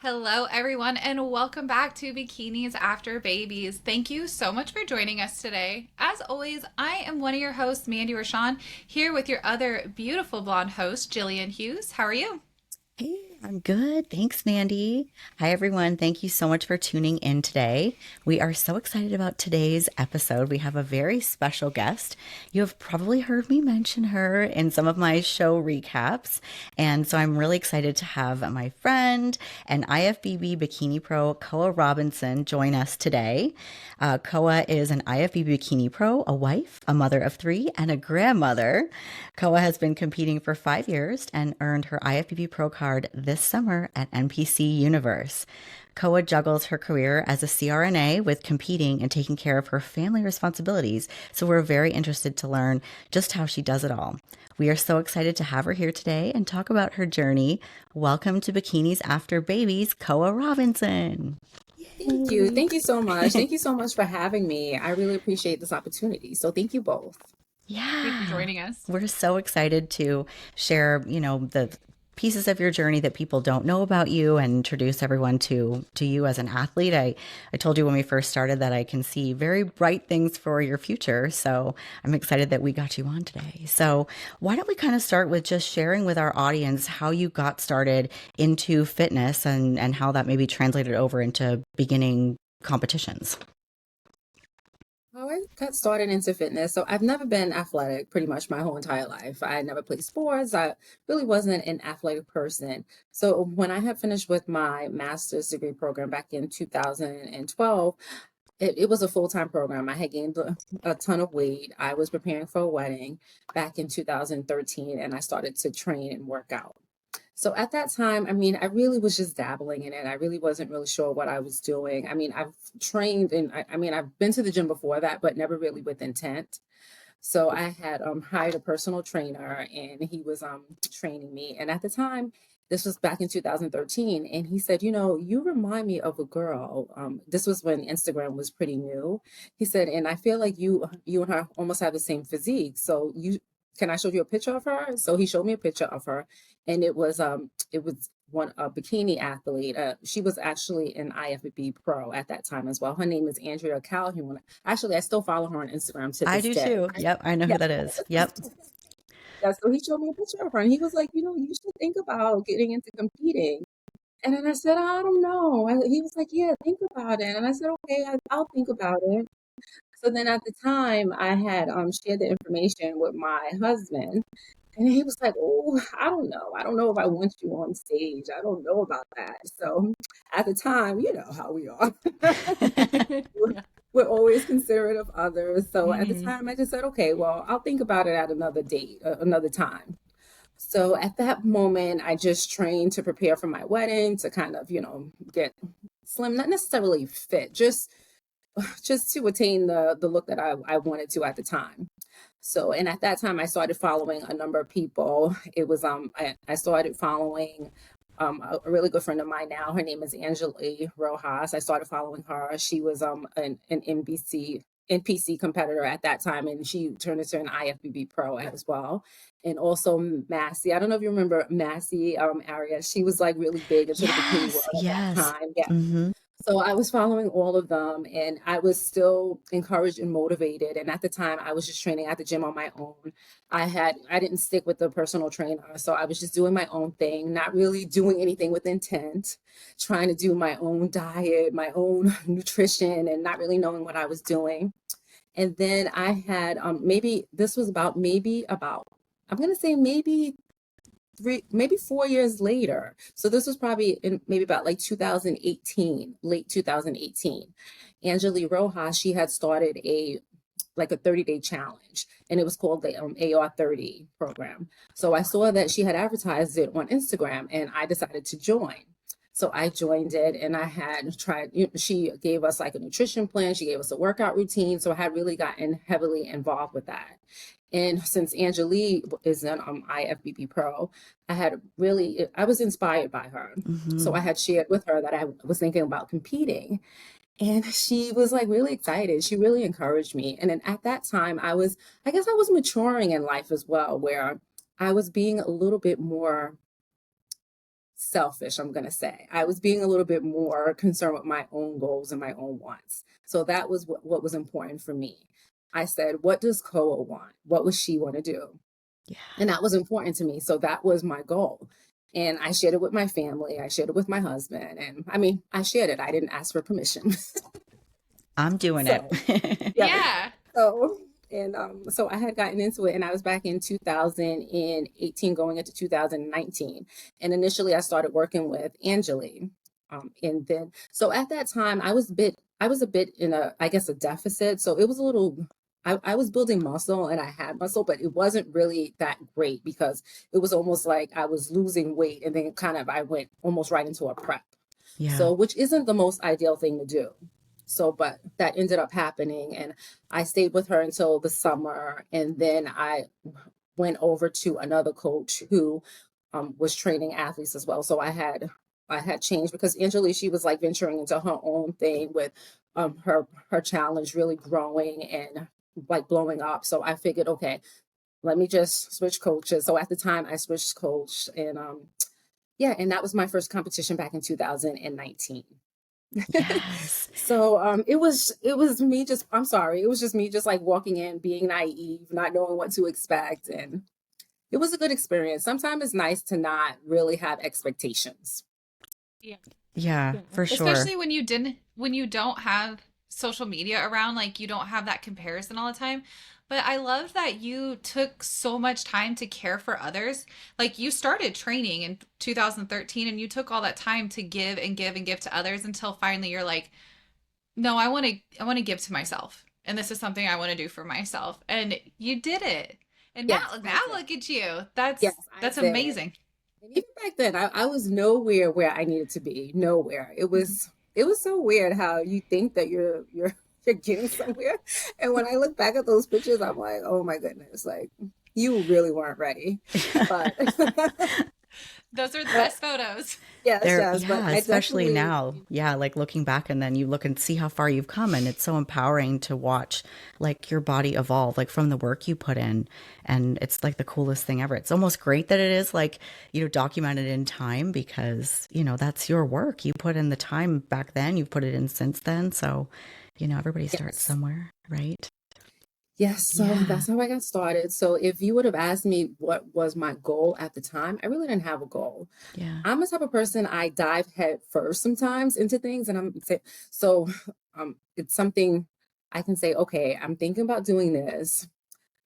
Hello, everyone, and welcome back to Bikinis After Babies. Thank you so much for joining us today. As always, I am one of your hosts, Mandy Rashawn, here with your other beautiful blonde host, Jillian Hughes. How are you? Hey, I'm good. Thanks, Mandy. Hi, everyone. Thank you so much for tuning in today. We are so excited about today's episode. We have a very special guest. You have probably heard me mention her in some of my show recaps. And so I'm really excited to have my friend and IFBB Bikini Pro, Koa Robinson, join us today. Koa is an IFBB Bikini Pro, a wife, a mother of three, and a grandmother. Koa has been competing for 5 years and earned her IFBB Pro card this summer at NPC Universe. Koa juggles her career as a CRNA with competing and taking care of her family responsibilities, so we're very interested to learn just how she does it all. We are so excited to have her here today and talk about her journey. Welcome to Bikinis After Babies, Koa Robinson. Thank you. Yay. Thank you so much. Thank you so much for having me. I really appreciate this opportunity. So thank you both. Thank you for Yeah, joining us. we're so excited to share, the pieces of your journey that people don't know about you and introduce everyone to you as an athlete. I told you when we first started that I can see very bright things for your future. So I'm excited that we got you on today. So why don't we kind of start with just sharing with our audience how you got started into fitness and how that maybe translated over into beginning competitions. How I got started into fitness. So I've never been athletic pretty much my whole entire life. I never played sports. I really wasn't an athletic person. So when I had finished with my master's degree program back in 2012, it was a full-time program. I had gained a ton of weight. I was preparing for a wedding back in 2013, and I started to train and work out. So at that time, I mean, I really was just dabbling in it. I really wasn't really sure what I was doing. I mean, I've trained and I mean, I've been to the gym before that, but never really with intent. So I had hired a personal trainer and he was training me. And at the time, this was back in 2013, and he said, you remind me of a girl. This was when Instagram was pretty new. He said, and I feel like you and her almost have the same physique. So you can I show you a picture of her? So he showed me a picture of her, and it was one a bikini athlete. She was actually an IFBB pro at that time as well. Her name is Andrea Calhoun. Actually, I still follow her on Instagram to I this do day. too. Yep, I know who Yeah. that is. Yep. Yeah, so he showed me a picture of her and he was like, you should think about getting into competing. And then I said, I don't know. He was like, yeah, think about it. And I said, okay, I'll think about it. So then at the time, I had shared the information with my husband. And he was like, oh, I don't know. I don't know if I want you on stage. I don't know about that. So at the time, you know how we are. we're, Yeah. we're always considerate of others. So at the Hmm. time, I just said, okay, well, I'll think about it at another date, another time. So at that moment, I just trained to prepare for my wedding to kind of, get slim, not necessarily fit, just to attain the look that I wanted to at the time. So, and at that time, I started following a number of people. It was I started following a really good friend of mine now. Her name is Angela Rojas. I started following her. She was an NPC competitor at that time, and she turned into an IFBB pro as well. And also Massey. I don't know if you remember Massey Arias. She was like really big into the bikini Yes, world at that yes. time. Yeah. Hmm. So I was following all of them and I was still encouraged and motivated. And at the time I was just training at the gym on my own. I didn't stick with the personal trainer. So I was just doing my own thing, not really doing anything with intent, trying to do my own diet, my own nutrition, and not really knowing what I was doing. And then I had maybe this was about I'm gonna say maybe 4 years later. So this was probably in maybe about like 2018, late 2018. Angeli Rojas, she had started a 30-day challenge, and it was called the AR 30 program. So I saw that she had advertised it on Instagram, and I decided to join. So I joined it, and I had tried. She gave us like a nutrition plan. She gave us a workout routine. So I had really gotten heavily involved with that. And since Angelique is an IFBB pro, I was inspired by her. So Hmm. I had shared with her that I was thinking about competing. And she was like really excited. She really encouraged me. And then at that time, I guess I was maturing in life as well, where I was being a little bit more selfish, I'm going to say. I was being a little bit more concerned with my own goals and my own wants. So that was what was important for me. I said, what does Koa want? What would she want to do? Yeah. And that was important to me. So that was my goal. And I shared it with my family. I shared it with my husband. And I mean, I shared it. I didn't ask for permission. I'm doing So, it. yeah. Yeah. So, and so I had gotten into it, and I was back in 2018 going into 2019. And initially I started working with Angeli. And then, so at that time I was a bit in I guess a deficit. So it was a little, I was building muscle and I had muscle, but it wasn't really that great because it was almost like I was losing weight and then kind of, I went almost right into a prep. Yeah. So, which isn't the most ideal thing to do. So, but that ended up happening, and I stayed with her until the summer. And then I went over to another coach who was training athletes as well. So I had changed because Angela, she was like venturing into her own thing with her challenge really growing and like blowing up. So I figured, okay, let me just switch coaches. So at the time I switched coach, and yeah, and that was my first competition back in 2019. Yes. So it was me just, I'm sorry, it was just me just like walking in, being naive, not knowing what to expect, and it was a good experience. Sometimes it's nice to not really have expectations. Yeah. Yeah, for sure. Especially when you don't have social media around, like you don't have that comparison all the time. But I love that you took so much time to care for others. Like you started training in 2013 and you took all that time to give and give and give to others until finally you're like, no, I want to give to myself. And this is something I want to do for myself. And you did it. And Yes, now look at you. That's yes, I that's did. amazing. And even back then, I was nowhere where I needed to be. Nowhere. It was so weird how you think that you're getting somewhere, and when I look back at those pictures, I'm like, oh my goodness, like you really weren't ready. But Those are the best photos. yes, yes, but Yeah, I especially definitely now. Yeah, like looking back and then you look and see how far you've come, and it's so empowering to watch like your body evolve, like from the work you put in. And it's like the coolest thing ever. It's almost great that it is like, documented in time because, that's your work. You put in the time back then, you've put it in since then. So, everybody starts yes. somewhere, right? Yes, so Yeah. that's how I got started. So if you would have asked me what was my goal at the time, I really didn't have a goal. Yeah. I'm the type of person, I dive head first sometimes into things, and so it's something I can say, okay, I'm thinking about doing this.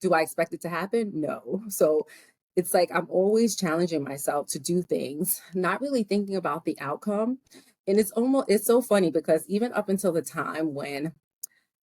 Do I expect it to happen? No. So it's like I'm always challenging myself to do things, not really thinking about the outcome. And it's so funny because even up until the time when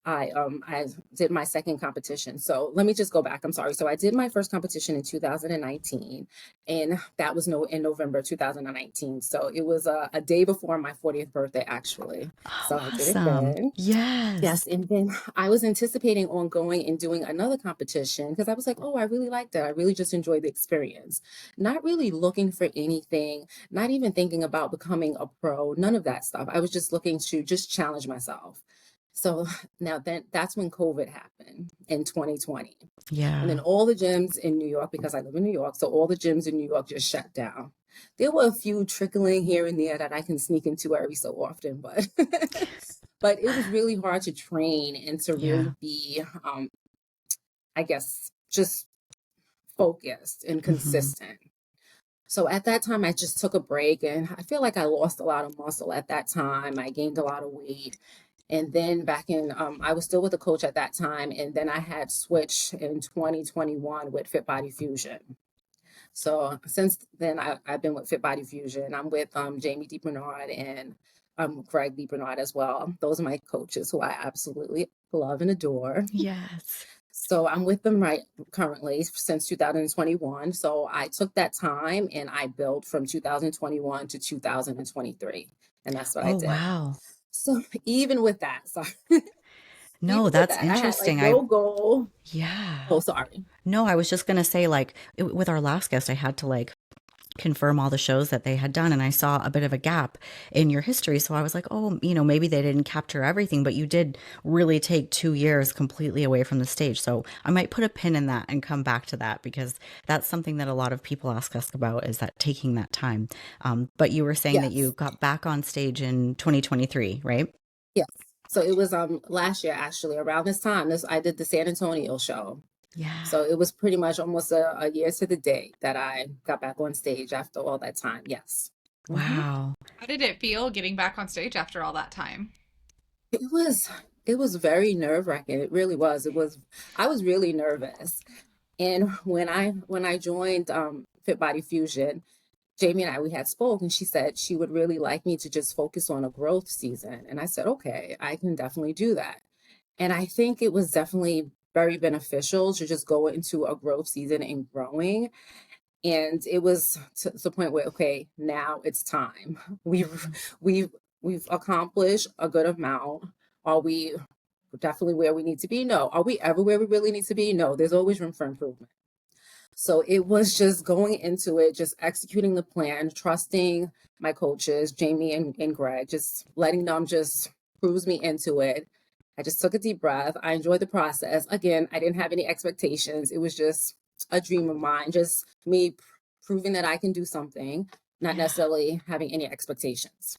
I did my second competition. So let me just go back. I'm sorry. So I did my first competition in 2019, and that was in November 2019. So it was a day before my 40th birthday, actually. Oh, So I did it awesome. then. Yes. Yes, and then I was anticipating on going and doing another competition because I was like, oh, I really liked it. I really just enjoyed the experience. Not really looking for anything, not even thinking about becoming a pro, none of that stuff. I was just looking to just challenge myself. So now then that's when COVID happened in 2020. And then Yeah. all the gyms in New York, because I live in New York, so all the gyms in New York just shut down. There were a few trickling here and there that I can sneak into every so often, but but it was really hard to train and to Yeah. really be I guess just focused and Hmm. consistent. So at that time I just took a break, and I feel like I lost a lot of muscle at that time. I gained a lot of weight. And then back in, I was still with a coach at that time. And then I had switched in 2021 with Fit Body Fusion. So since then, I've been with Fit Body Fusion. I'm with Jamie DeBernard and Greg DeBernard as well. Those are my coaches who I absolutely love and adore. Yes. So I'm with them right currently since 2021. So I took that time and I built from 2021 to 2023. And that's what I Oh, did. wow. So even with that, so No, even with that's that, I had like interesting. no goal. Yeah. Oh, sorry. No, I was just gonna say, like, with our last guest, I had to like confirm all the shows that they had done, and I saw a bit of a gap in your history. So I was like, oh, maybe they didn't capture everything, but you did really take 2 years completely away from the stage. So I might put a pin in that and come back to that, because that's something that a lot of people ask us about, is that taking that time. But you were saying that you Yes. got back on stage in 2023, right? Yes. So it was last year, actually, around this time. This I did the San Antonio show. Yeah. So it was pretty much almost a year to the day that I got back on stage after all that time. Yes. hmm Wow. How did it feel getting back on stage after all that time? It was it was very nerve-wracking. It really was. I was really nervous. And when I joined Fit Body Fusion, Jamie and I, we had spoke, and she said she would really like me to just focus on a growth season. And I said, okay, I can definitely do that. And I think it was definitely very beneficial to just go into a growth season and growing. And it was to the point where, okay, now it's time. We've we've accomplished a good amount. Are we definitely where we need to be? No. Are we ever where we really need to be? No. There's always room for improvement. So it was just going into it, just executing the plan, trusting my coaches, Jamie and Greg, just letting them just cruise me into it. I just took a deep breath. I enjoyed the process. Again, I didn't have any expectations. It was just a dream of mine, just me proving that I can do something, not Yeah. necessarily having any expectations.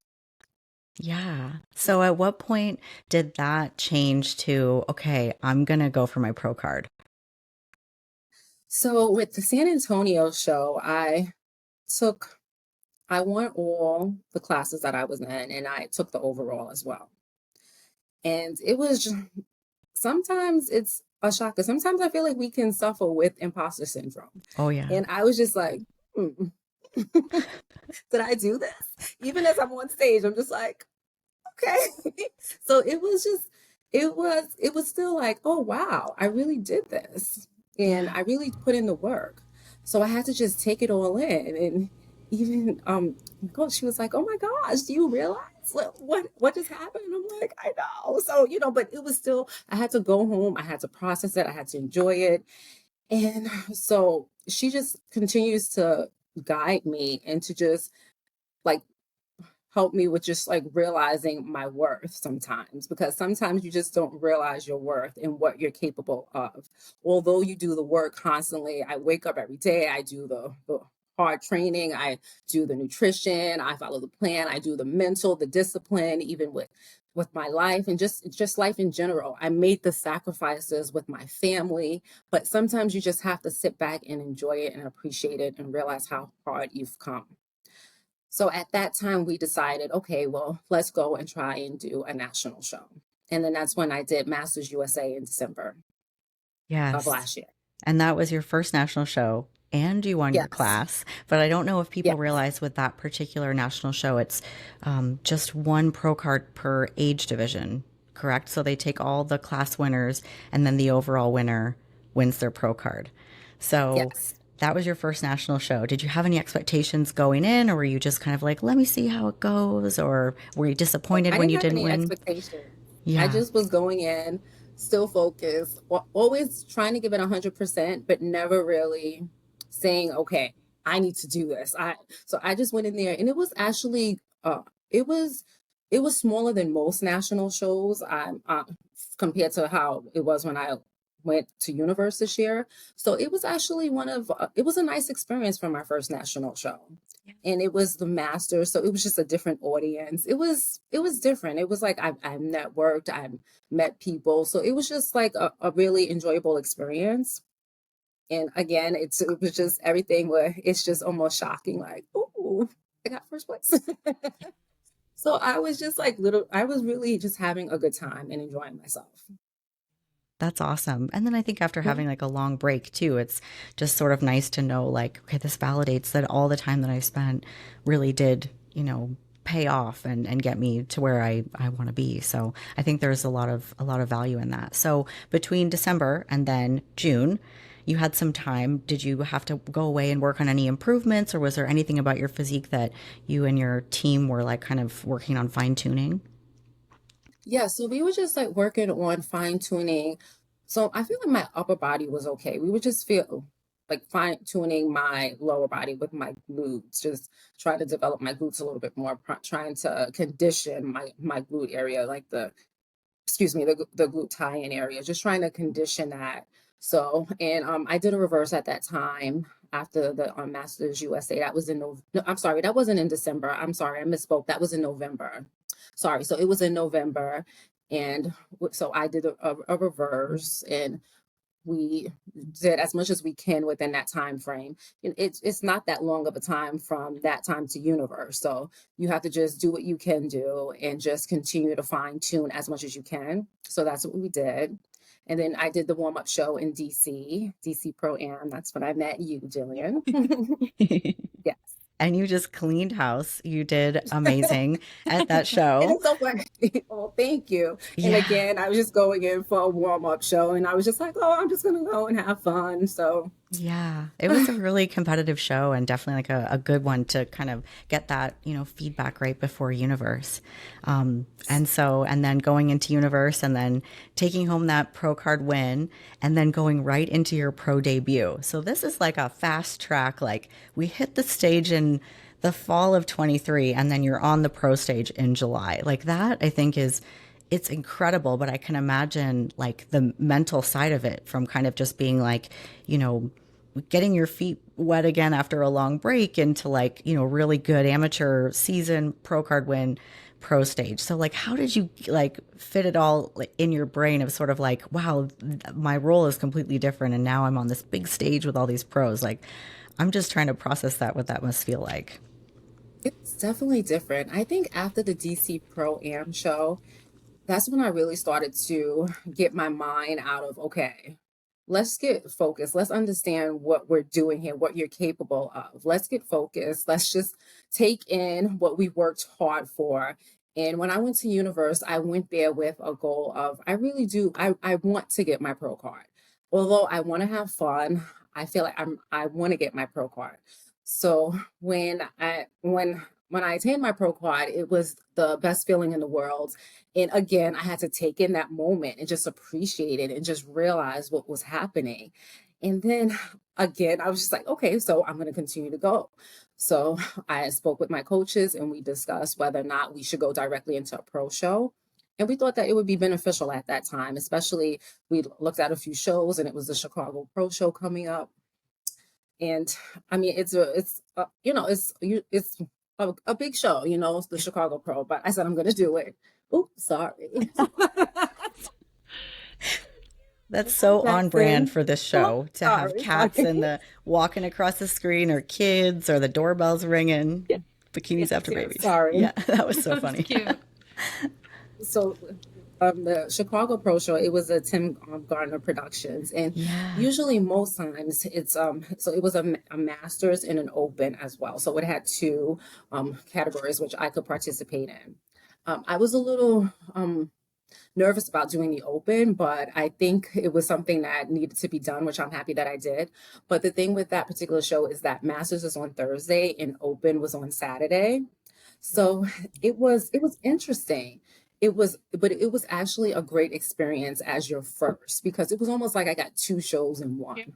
Yeah. So at what point did that change to, okay, I'm going to go for my pro card? So with the San Antonio show, took, I won all the classes that I was in, and I took the overall as well. And it was just, sometimes it's a shocker. Sometimes I feel like we can suffer with imposter syndrome. Oh, yeah. And I was just like, "Mm, did I do this?" Even as I'm on stage, I'm just like, okay. So it was just, it was still like, oh, wow, I really did this. And Yeah. I really put in the work. So I had to just take it all in. And even coach, she was like, oh my gosh, do you realize what just happened? And I'm like, I know. So, but it was still, I had to go home, I had to process it, I had to enjoy it. And so she just continues to guide me and to just like help me with just like realizing my worth sometimes, because sometimes you just don't realize your worth and what you're capable of. Although you do the work constantly, I wake up every day, I do the hard training, I do the nutrition, I follow the plan, I do the mental, the discipline, even with my life and just life in general. I made the sacrifices with my family, but sometimes you just have to sit back and enjoy it and appreciate it and realize how hard you've come. So at that time, we decided, okay, well, let's go and try and do a national show. And then that's when I did Masters USA in December of Yes. last year. And that was your first national show, and you won your Yes. class. But I don't know if people Yes. realize with that particular national show, it's just one pro card per age division, correct? So they take all the class winners, and then the overall winner wins their pro card. So Yes. that was your first national show. Did you have any expectations going in, or were you just kind of like, let me see how it goes? Or were you disappointed I when didn't you have didn't any win? expectations. I Yeah. just was going in, still focused, always trying to give it 100%, but never really saying, okay, I need to do this. So I just went in there, and it was actually, it was, it was smaller than most national shows. Compared to how it was when I went to Universe this year. So it was actually it was a nice experience for my first national show, and it was the master, so it was just a different audience. It was different. It was like I networked, I met people, so it was just like a really enjoyable experience. And again, it was just everything where it's just almost shocking, like, oh, I got first place. So I was just like I was really just having a good time and enjoying myself. That's awesome. And then I think after Mhm. having like a long break too, it's just sort of nice to know like, okay, this validates that all the time that I spent really did, pay off and get me to where I want to be. So I think there's a lot of value in that. So between December and then June, you had some time. Did you have to go away and work on any improvements, or was there anything about your physique that you and your team were like kind of working on fine tuning? Yeah, so we were just like working on fine tuning. So I feel like my upper body was okay. We would just feel like fine tuning my lower body with my glutes, just trying to develop my glutes a little bit more, trying to condition my glute area, like the gluteus area, just trying to condition that. So, and I did a reverse at that time after the Masters USA. That was in no, I'm sorry, that wasn't in December. I'm sorry, I misspoke. That was in November. Sorry. So it was in November, and so I did a reverse, and we did as much as we can within that time frame. And it's not that long of a time from that time to Universe. So you have to just do what you can do and just continue to fine tune as much as you can. So that's what we did. And then I did the warm up show in DC Pro Am. That's when I met you, Jillian. Yes. And you just cleaned house. You did amazing at that And show. it's so funny. Oh, thank you. And Yeah. again, I was just going in for a warm up show, and I was just like, oh, I'm just going to go and have fun. So, Yeah, it was a really competitive show and definitely like a good one to kind of get that, feedback right before Universe. And then going into Universe and then taking home that pro card win and then going right into your pro debut. So this is like a fast track. Like we hit the stage in the fall of 23 and then you're on the pro stage in July. Like that, I think it's incredible, but I can imagine like the mental side of it from kind of just being like, getting your feet wet again after a long break into like, really good amateur season, pro card win, pro stage. So like, how did you like fit it all like, in your brain of sort of like, wow, my role is completely different. And now I'm on this big stage with all these pros. Like, I'm just trying to process that, what that must feel like. it's definitely different. I think after the DC Pro Am show, that's when I really started to get my mind out of, okay, let's get focused. Let's understand what we're doing here, what you're capable of. Let's get focused. Let's just take in what we worked hard for. And when I went to Universe, I went there with a goal of, I really do, I want to get my pro card. Although I want to have fun, I feel like I want to get my pro card. So when I attained my pro card, it was the best feeling in the world. And again, I had to take in that moment and just appreciate it and just realize what was happening. And then again, I was just like, okay, so I'm going to continue to go. So I spoke with my coaches and we discussed whether or not we should go directly into a pro show. And we thought that it would be beneficial at that time, especially we looked at a few shows and it was the Chicago Pro Show coming up. And I mean, it's a big show, it's the Chicago Pro, but I said, I'm going to do it. Oops, sorry. That's so on brand Jackson. for this Oh, show to have sorry, cats sorry. in the walking across the screen or kids or the doorbells ringing. Yeah, Bikinis yes, after yes, babies. sorry. Yeah, that was so That's funny. cute. So the Chicago Pro Show, it was a Tim Gardner Productions, and Yeah. usually most times it's so it was a Masters and an Open as well. So it had two categories which I could participate in. I was a little nervous about doing the Open, but I think it was something that needed to be done, which I'm happy that I did. But the thing with that particular show is that Masters is on Thursday and Open was on Saturday. So it was interesting. But it was actually a great experience as your first because it was almost like I got two shows in one.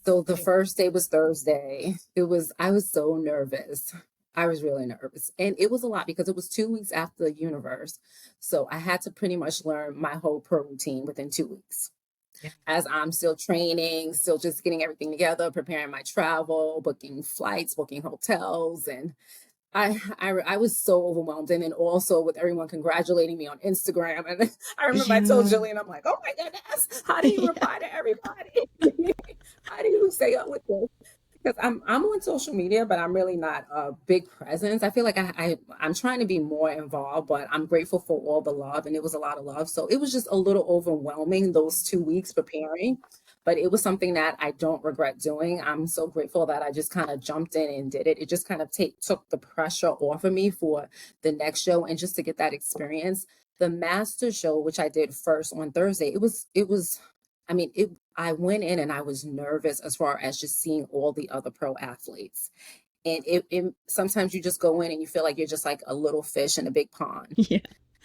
So the first day was Thursday. I was so nervous. I was really nervous. And it was a lot because it was 2 weeks after the Universe. So I had to pretty much learn my whole pro routine within 2 weeks. As I'm still training, still just getting everything together, preparing my travel, booking flights, booking hotels, and I was so overwhelmed. And then also with everyone congratulating me on Instagram. And I remember I told Yeah. Jillian, I'm like, oh my goodness, how do you Yeah. reply to everybody? How do you stay up with this? Because I'm on social media, but I'm really not a big presence. I feel like I'm trying to be more involved, but I'm grateful for all the love, and it was a lot of love. So it was just a little overwhelming those 2 weeks preparing, but it was something that I don't regret doing. I'm so grateful that I just kind of jumped in and did it. It just kind of took the pressure off of me for the next show and just to get that experience. The master show, which I did first on Thursday, it was I mean, I went in and I was nervous as far as just seeing all the other pro athletes. And it sometimes you just go in and you feel like you're just like a little fish in a big pond. Yeah.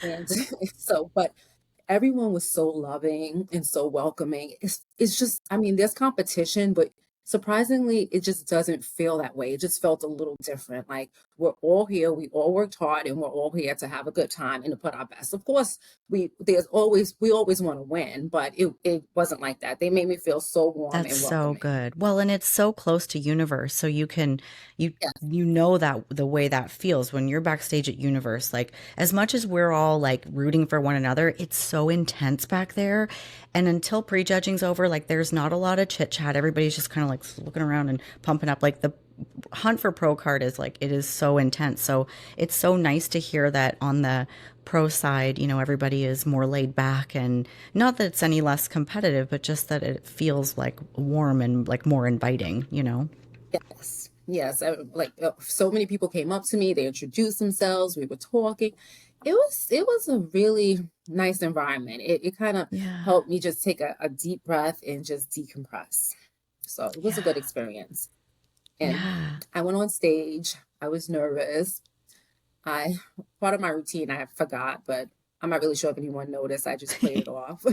And but everyone was so loving and so welcoming. It's just, I mean, there's competition, but surprisingly, it just doesn't feel that way. It just felt a little different. Like we're all here, we all worked hard, and we're all here to have a good time and to put our best. Of course, we always want to win, but it wasn't like that. They made me feel so warm That's and so welcoming. good. Well, and it's so close to Universe, so you Yes, you know that the way that feels when you're backstage at Universe, like as much as we're all like rooting for one another, it's so intense back there. And until prejudging's over, like there's not a lot of chit chat. Everybody's just kind of like looking around and pumping up. Like the hunt for pro card is like it is so intense. So it's so nice to hear that on the pro side, everybody is more laid back, and not that it's any less competitive, but just that it feels like warm and like more inviting. yes, yes. So many people came up to me. They introduced themselves. We were talking. It was a really nice environment. It kind of Yeah. helped me just take a deep breath and just decompress. So it was a good Yeah. experience. And Yeah. I went on stage. I was nervous. I Part of my routine I forgot, but I'm not really sure if anyone noticed. I just played it off.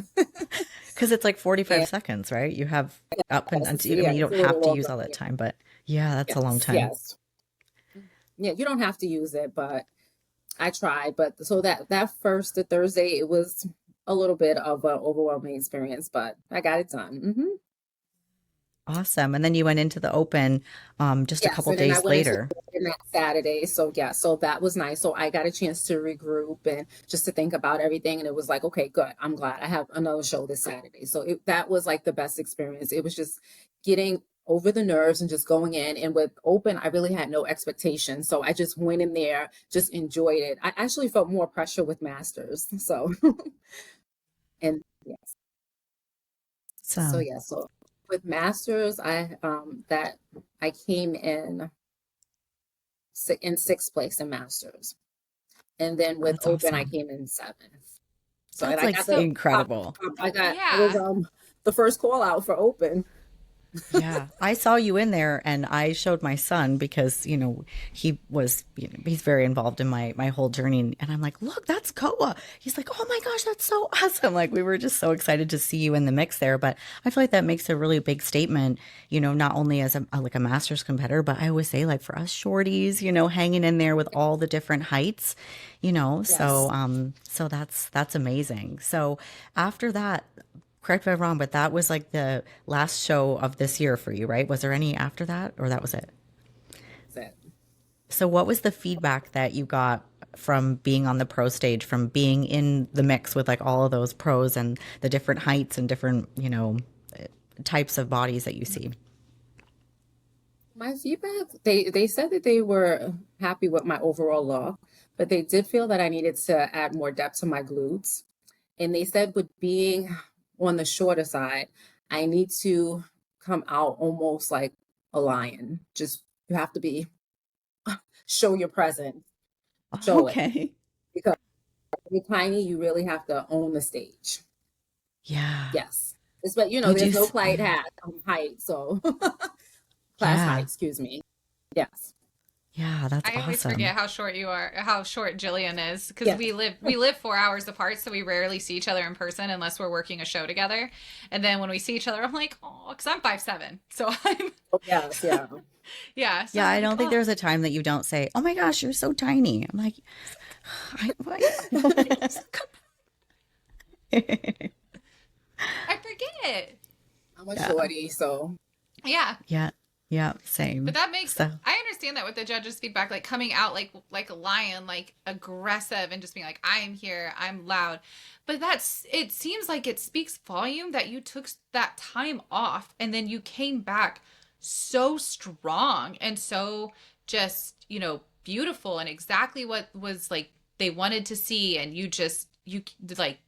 Because it's like 45 And seconds, right? You have up and yes, I yeah, mean, you it's don't a little have to use longer. all that Yeah, time, but yeah, that's a long yes, time. yes. Yeah, you don't have to use it, but I tried. But so that first the Thursday, it was a little bit of an overwhelming experience, but I got it done. Awesome. And then you went into the open just a Yes, couple and then I days went into later. that Saturday. So yeah, so that was nice. So I got a chance to regroup and just to think about everything. And it was like, okay, good. I'm glad I have another show this Saturday. So that was like the best experience. It was just getting over the nerves and just going in. And with open, I really had no expectations. So I just went in there, just enjoyed it. I actually felt more pressure with masters. So and yes. So So yeah, so with masters, I came in in sixth place in masters. And then with that's open, I awesome. came in seventh. So, and That's I like got So, incredible. I was yeah. the first call out for open. Yeah, I saw you in there and I showed my son because, he was, he's very involved in my whole journey. And I'm like, look, that's Koa. He's like, oh my gosh, that's so awesome. Like we were just so excited to see you in the mix there. But I feel like that makes a really big statement, not only as like a master's competitor, but I always say like for us shorties, hanging in there with all the different heights, Yes. so that's amazing. So after that, correct me if I'm wrong, but that was like the last show of this year for you, right? Was there any after that, or that was it? That's it. So, what was the feedback that you got from being on the pro stage, from being in the mix with like all of those pros and the different heights and different, types of bodies that you see? My feedback, they said that they were happy with my overall look, but they did feel that I needed to add more depth to my glutes. And they said with being on the shorter side, I need to come out almost like a lion. Just you have to be show your presence, show it. Okay. Because you're tiny, you really have to own the stage. Yeah. Yes. It's, but Did you? there's no quiet Yeah. hat height, so class height, Yeah. excuse me. Yes. Yeah. That's I always awesome. forget how short you are, how short Jillian is, because Yes. we live 4 hours apart, so we rarely see each other in person unless we're working a show together. And then when we see each other, I'm like, oh, because I'm 5'7", so I'm Oh, yes, yeah. yeah, so Yeah. I'm I like, don't think oh, there's a time that you don't say, "Oh my gosh, you're so tiny." I'm like, what? I forget. I'm a Yeah. shorty, so Yeah, Yeah. Yeah. but Same. that makes So. I understand that with the judges' feedback, like coming out like a lion, like aggressive, and just being like, I am here, I'm loud. But it seems like it speaks volume that you took that time off and then you came back so strong and so just beautiful and exactly what was like they wanted to see, and like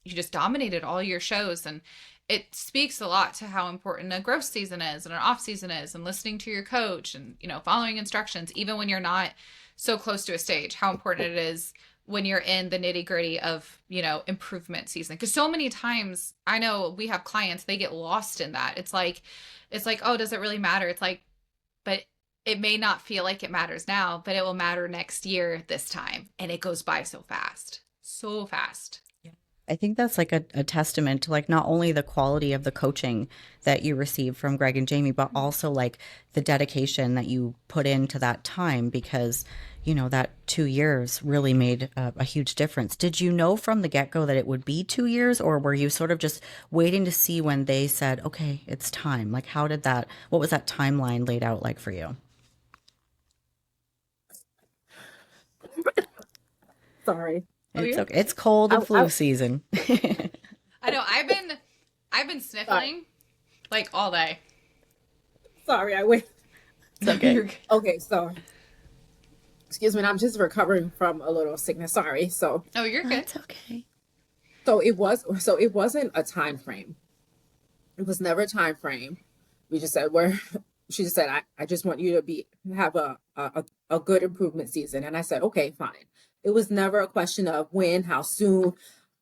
you just dominated all your shows. And it speaks a lot to how important a growth season is and an off season is, and listening to your coach and following instructions even when you're not so close to a stage, how important it is when you're in the nitty gritty of improvement season. Because so many times I know we have clients, they get lost in that. It's like, oh, does it really matter? It's like, but it may not feel like it matters now, but it will matter next year this time, and it goes by so fast, so fast. I think that's like a testament to like not only the quality of the coaching that you receive from Greg and Jamie, but also like the dedication that you put into that time because, you know, that 2 years really made a huge difference. Did you know from the get-go that it would be 2 years, or were you sort of just waiting to see when they said, okay, it's time? Like, what was that timeline laid out like for you? Sorry. Oh, It's you're okay. It's cold and I flu season. I know I've been sorry. sniffling like all day. Sorry, I wait. It's okay. You're good. Okay, so excuse me, I'm just recovering from a little sickness. Sorry. Oh, you're good. That's okay. It wasn't a time frame. It was never a time frame. We just said we're she just said, I just want you to have a good improvement season. And I said, okay, fine. It was never a question of when, how soon,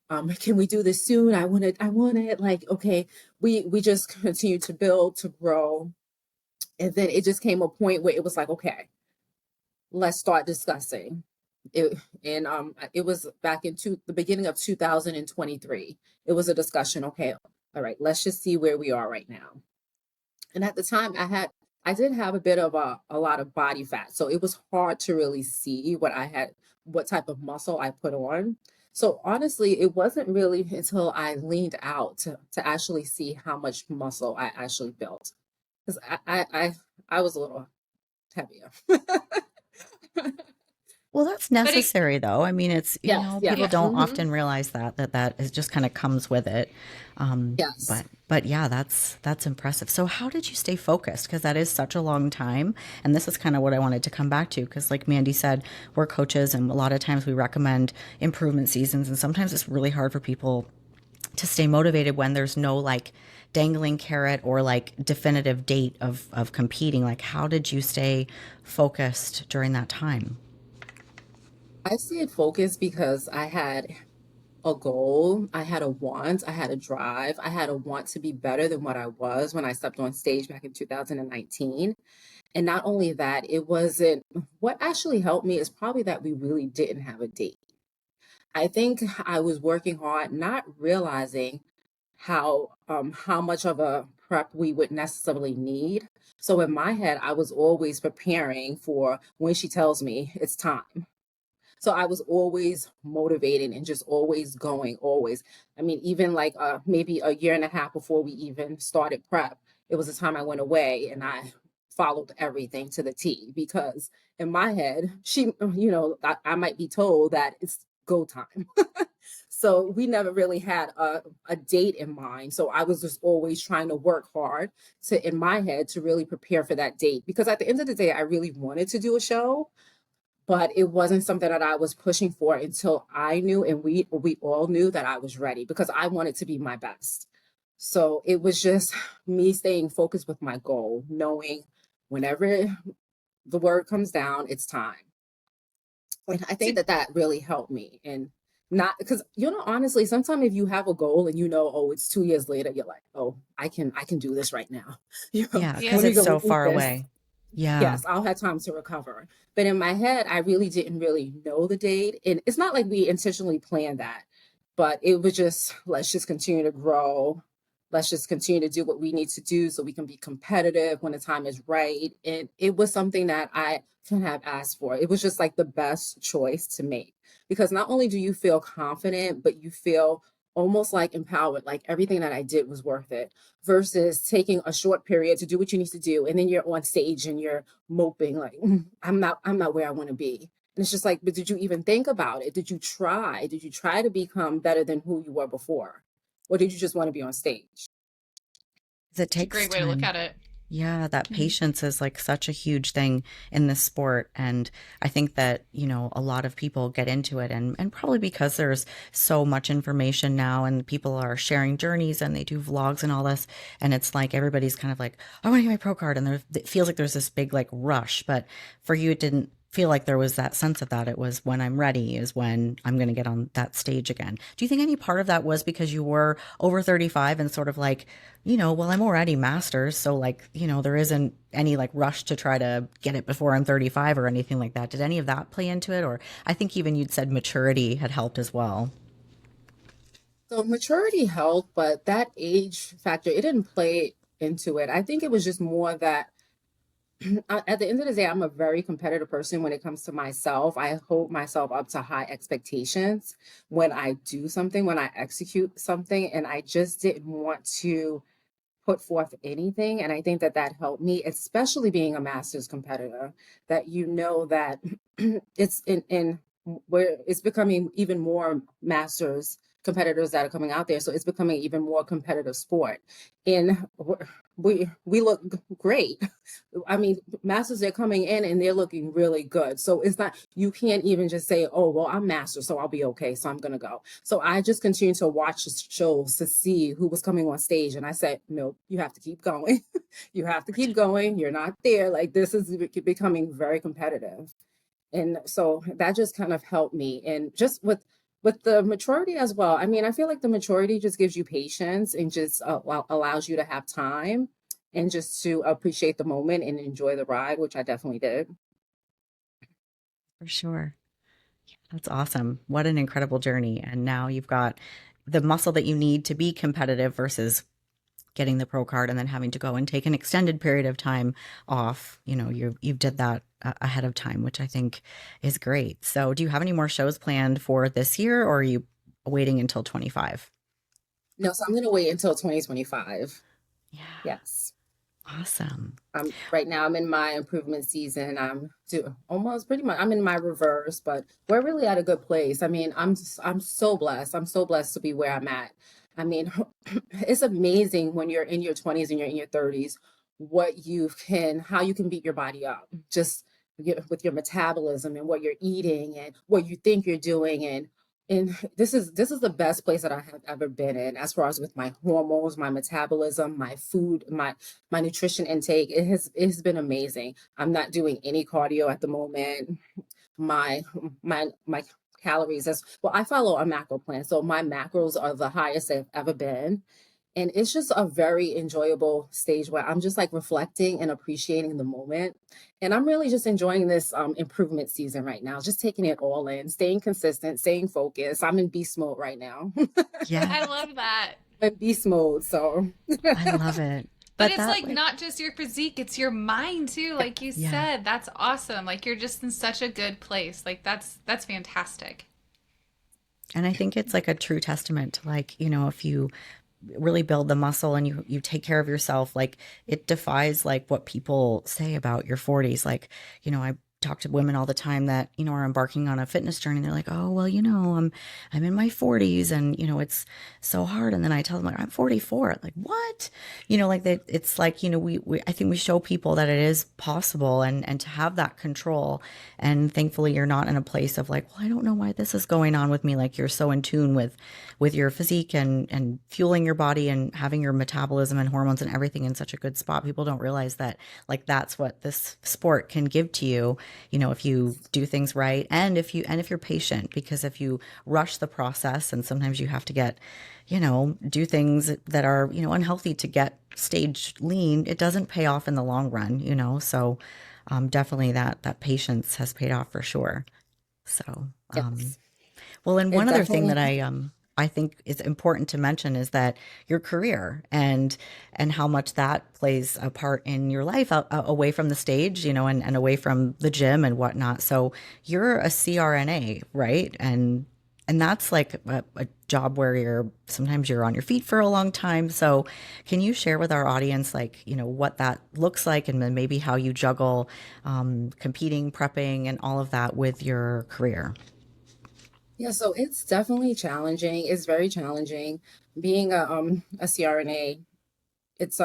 can we do this soon? I want it like, okay, we just continued to build, to grow. And then it just came a point where it was like, okay, let's start discussing it. And it was back the beginning of 2023. It was a discussion. Okay, all right, let's just see where we are right now. And at the time I did have a bit of a lot of body fat. So it was hard to really see what type of muscle I put on. So honestly, it wasn't really until I leaned out to actually see how much muscle I actually built. Because I was a little heavier. Well, that's But it, necessary though. I mean, Yes, people yeah. yes. don't Hmm. often realize that is just kind of comes with it. Yes. But yeah, that's impressive. So how did you stay focused? Because that is such a long time. And this is kind of what I wanted to come back to. Because like Mandy said, we're coaches and a lot of times we recommend improvement seasons. And sometimes it's really hard for people to stay motivated when there's no like dangling carrot or like definitive date of competing. Like how did you stay focused during that time? I stayed focused because I had a goal, I had a want, I had a drive, I had a want to be better than what I was when I stepped on stage back in 2019. And not only that, it wasn't what actually helped me is probably that we really didn't have a date. I think I was working hard, not realizing how much of a prep we would necessarily need. So in my head, I was always preparing for when she tells me it's time. So I was always motivated and just always going, always. I mean, even like maybe a year and a half before we even started prep, it was the time I went away and I followed everything to the T because in my head, I might be told that it's go time. So we never really had a date in mind. So I was just always trying to work hard in my head, to really prepare for that date. Because at the end of the day, I really wanted to do a show, but it wasn't something that I was pushing for until I knew and we all knew that I was ready because I wanted to be my best. So it was just me staying focused with my goal, knowing whenever the word comes down, it's time. And I think See, that really helped me. And not because, honestly, sometimes if you have a goal and oh, it's 2 years later, you're like, oh, I can do this right now. Yeah, yeah. because Let me it's go so eat far this. away. Yeah. Yes, I'll have time to recover. But in my head, I really didn't really know the date. And it's not like we intentionally planned that, but it was just, let's just continue to grow. Let's just continue to do what we need to do so we can be competitive when the time is right. And it was something that I couldn't have asked for. It was just like the best choice to make because not only do you feel confident, but you feel almost like empowered, like everything that I did was worth it versus taking a short period to do what you need to do and then you're on stage and you're moping like I'm not where I want to be. And it's just like, but did you even think about it? Did you try to become better than who you were before, or did you just want to be on stage? 'Cause it It's a takes great way to look time. at it. Yeah, that Mhm. patience is like such a huge thing in this sport. And I think that, a lot of people get into it and probably because there's so much information now and people are sharing journeys and they do vlogs and all this. And it's like everybody's kind of like, I want to get my pro card. And it feels like there's this big like rush. But for you, it didn't feel like there was that sense of that. It was when I'm ready is when I'm going to get on that stage again. Do you think any part of that was because you were over 35 and sort of like, well, I'm already masters. So like, there isn't any like rush to try to get it before I'm 35 or anything like that. Did any of that play into it? Or I think even you'd said maturity had helped as well. So maturity helped, but that age factor, it didn't play into it. I think it was just more that at the end of the day, I'm a very competitive person when it comes to myself. I hold myself up to high expectations when I do something, when I execute something, and I just didn't want to put forth anything. And I think that that helped me, especially being a master's competitor, that you know that it's in where it's becoming even more masters competitors that are coming out there. So it's becoming even more competitive sport. And we look great. I mean, masters are coming in and they're looking really good. So it's not, you can't even just say, oh, well, I'm master, so I'll be okay. So I'm going to go. So I just continued to watch the shows to see who was coming on stage. And I said, no, you have to keep going. You have to keep going. You're not there. Like this is becoming very competitive. And so that just kind of helped me. And just with the maturity as well. I mean, I feel like the maturity just gives you patience and just allows you to have time and just to appreciate the moment and enjoy the ride, which I definitely did. For sure. That's awesome. What an incredible journey. And now you've got the muscle that you need to be competitive versus getting the pro card and then having to go and take an extended period of time off. You did that ahead of time, which I think is great. So do you have any more shows planned for this year, or are you waiting until 25? No, so I'm going to wait until 2025. Yeah. Yes. Awesome. Right now I'm in my improvement season. I'm do almost pretty much I'm in my reverse, but we're really at a good place. I mean, I'm so blessed. I'm so blessed to be where I'm at. I mean, it's amazing when you're in your 20s and you're in your 30s what you can how you can beat your body up just with your metabolism and what you're eating and what you think you're doing and this is the best place that I have ever been in as far as with my hormones, my metabolism, my food, my nutrition intake. It has been amazing. I'm not doing any cardio at the moment. My calories as well. I follow a macro plan, so my macros are the highest they've ever been. And it's just a very enjoyable stage where I'm just like reflecting and appreciating the moment. And I'm really just enjoying this improvement season right now, just taking it all in, staying consistent, staying focused. I'm in beast mode right now. Yeah, I love that. In beast mode. So, I love it. But But it's that like like, not just your physique, it's your mind too. yeah. Like you yeah. said, that's awesome. Like you're just in such a good place. Like that's fantastic. And I think it's like a true testament to like, if you really build the muscle and you take care of yourself, like it defies like what people say about your 40s. Like, I talk to women all the time that, are embarking on a fitness journey. They're like, oh, well, I'm in my 40s and, it's so hard. And then I tell them like, I'm 44. Like, what? Like that, it's like, I think we show people that it is possible and to have that control. And thankfully you're not in a place of like, well, I don't know why this is going on with me. Like you're so in tune with your physique and fueling your body and having your metabolism and hormones and everything in such a good spot. People don't realize that like that's what this sport can give to you, if you do things right and if you're patient, because if you rush the process and sometimes you have to get, do things that are, unhealthy to get stage lean, it doesn't pay off in the long run, so definitely that patience has paid off for sure. So, Yes, well, and it one other thing that definitely. I think is important to mention is that your career and how much that plays a part in your life away from the stage, and away from the gym and whatnot. So you're a CRNA, right? And that's like a job where sometimes you're on your feet for a long time. So can you share with our audience, like, what that looks like and then maybe how you juggle competing, prepping, and all of that with your career? Yeah, so it's definitely challenging. It's very challenging being a CRNA. It's